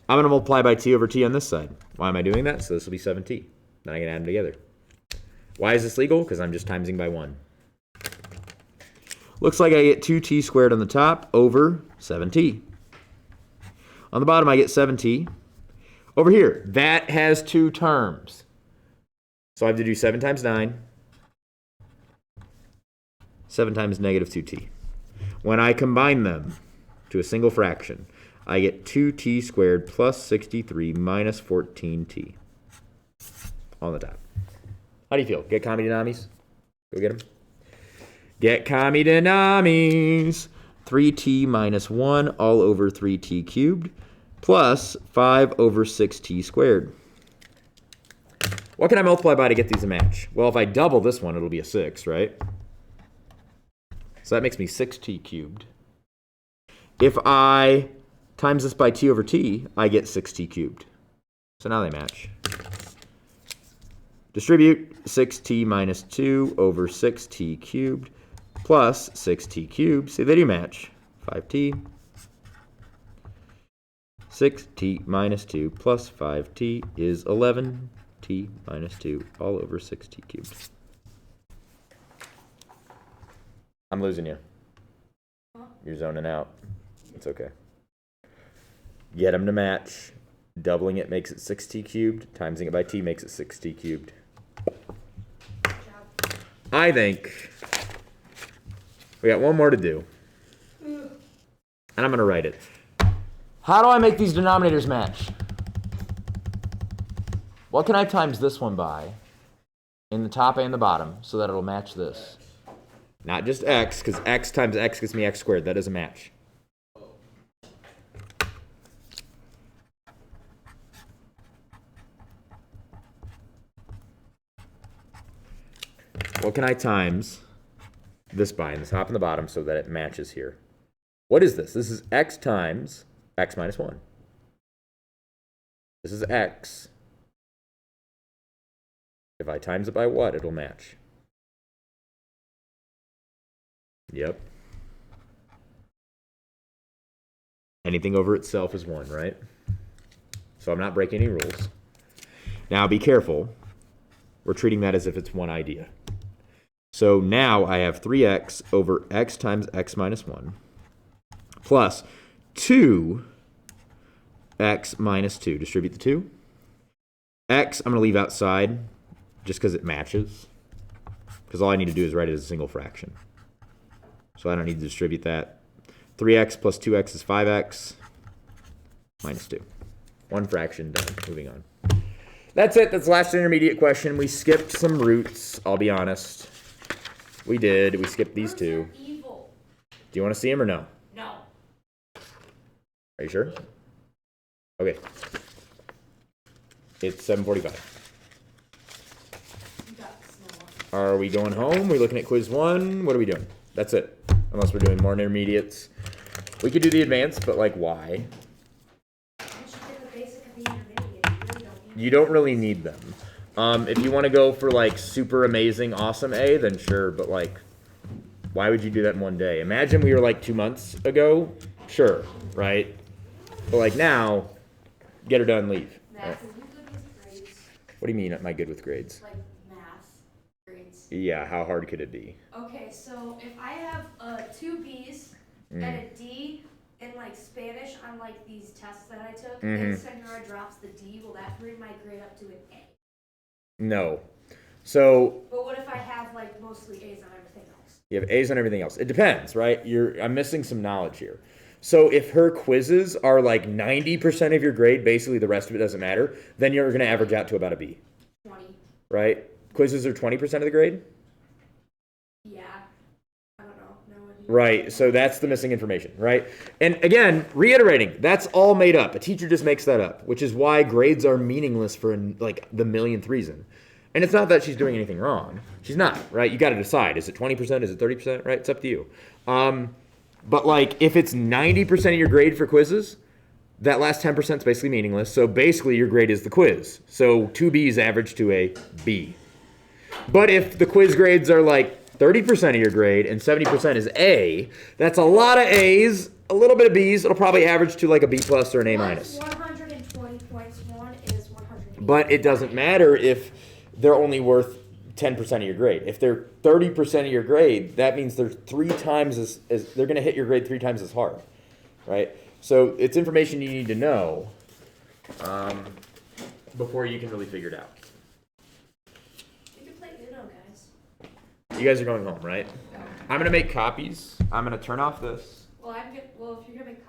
I'm going to multiply by t over t on this side. Why am I doing that? So this will be 7t. Then I can add them together. Why is this legal? Because I'm just timesing by 1. Looks like I get 2t squared on the top over 7t. On the bottom, I get 7t. Over here, that has 2 terms. So I have to do 7 times 9. 7 times negative 2t. When I combine them to a single fraction, I get 2t squared plus 63 minus 14t on the top. How do you feel? Get common denomies? Go get them. Get common denomies. 3t minus 1 all over 3t cubed plus 5 over 6t squared. What can I multiply by to get these to match? Well, if I double this one, it'll be a 6, right? So that makes me 6t cubed. If I times this by t over t, I get 6t cubed. So now they match. Distribute 6t minus 2 over 6t cubed plus 6t cubed. See, they do match. 5t. 6t minus 2 plus 5t is 11t minus 2 all over 6t cubed. I'm losing you. You're zoning out. It's okay. Get them to match. Doubling it makes it 6t cubed. Timesing it by t makes it 6t cubed. Good job. I think we got one more to do. And I'm going to write it. How do I make these denominators match? What can I times this one by in the top and the bottom so that it'll match this? Not just x, because x times x gives me x squared. That doesn't match. What can I times this by in the top and the bottom so that it matches here? What is this? This is x times x minus 1. This is x. If I times it by what, it'll match. Yep. Anything over itself is 1, right? So I'm not breaking any rules. Now be careful. We're treating that as if it's one idea. So now I have 3x over x times x minus 1 plus 2x minus 2. Distribute the 2. X I'm going to leave outside just because it matches. Because all I need to do is write it as a single fraction. So I don't need to distribute that. 3x plus 2x is 5x minus 2. One fraction, done. Moving on. That's it. That's the last intermediate question. We skipped some roots, I'll be honest. We did. We skipped these Roots two. are evil. Do you want to see them or no? No. Are you sure? Okay. It's 7:45. You got the snow. Are we going home? We're looking at quiz 1. What are we doing? That's it. Unless we're doing more intermediates. We could do the advanced, but like why? You should get the basic of the intermediate. You don't really need them. If you want to go for like super amazing, awesome A, then sure. But like, why would you do that in one day? Imagine we were like 2 months ago. Sure, right? But like now, get her done, leave. Math, are you good with grades? What do you mean? Am I good with grades? Like math grades. Yeah. How hard could it be? Okay, so if I have 2 B's and a D in like Spanish on like these tests that I took, Mhm. if Senora drops the D, will that bring my grade up to an A? No. So But what if I have like mostly A's on everything else? you have A's on everything else. It depends, right? I'm missing some knowledge here. So if her quizzes are like 90% of your grade, basically the rest of it doesn't matter, then you're going to average out to about a B, 20. right? Quizzes are 20% of the grade? Yeah. I don't know. No idea. Right, so that's the missing information, right? And again, reiterating, that's all made up. A teacher just makes that up, which is why grades are meaningless for like the millionth reason. And it's not that she's doing anything wrong. She's not, right? You got to decide. Is it 20%? Is it 30%? Right? It's up to you. But like, if it's 90% of your grade for quizzes, that last 10% is basically meaningless. So basically, your grade is the quiz. So 2 B's average to a B. But if the quiz grades are like 30% of your grade and 70% is A, that's a lot of A's, a little bit of B's. It'll probably average to like a B plus or an A minus. 120 points. One is 180. But it doesn't matter if they're only worth 10% of your grade. If they're 30% of your grade, that means they're 3 times as they're going to hit your grade 3 times as hard, right? So it's information you need to know before you can really figure it out. You can play Uno, guys. You guys are going home, right? I'm going to make copies. I'm going to turn off this. Well, if you're gonna make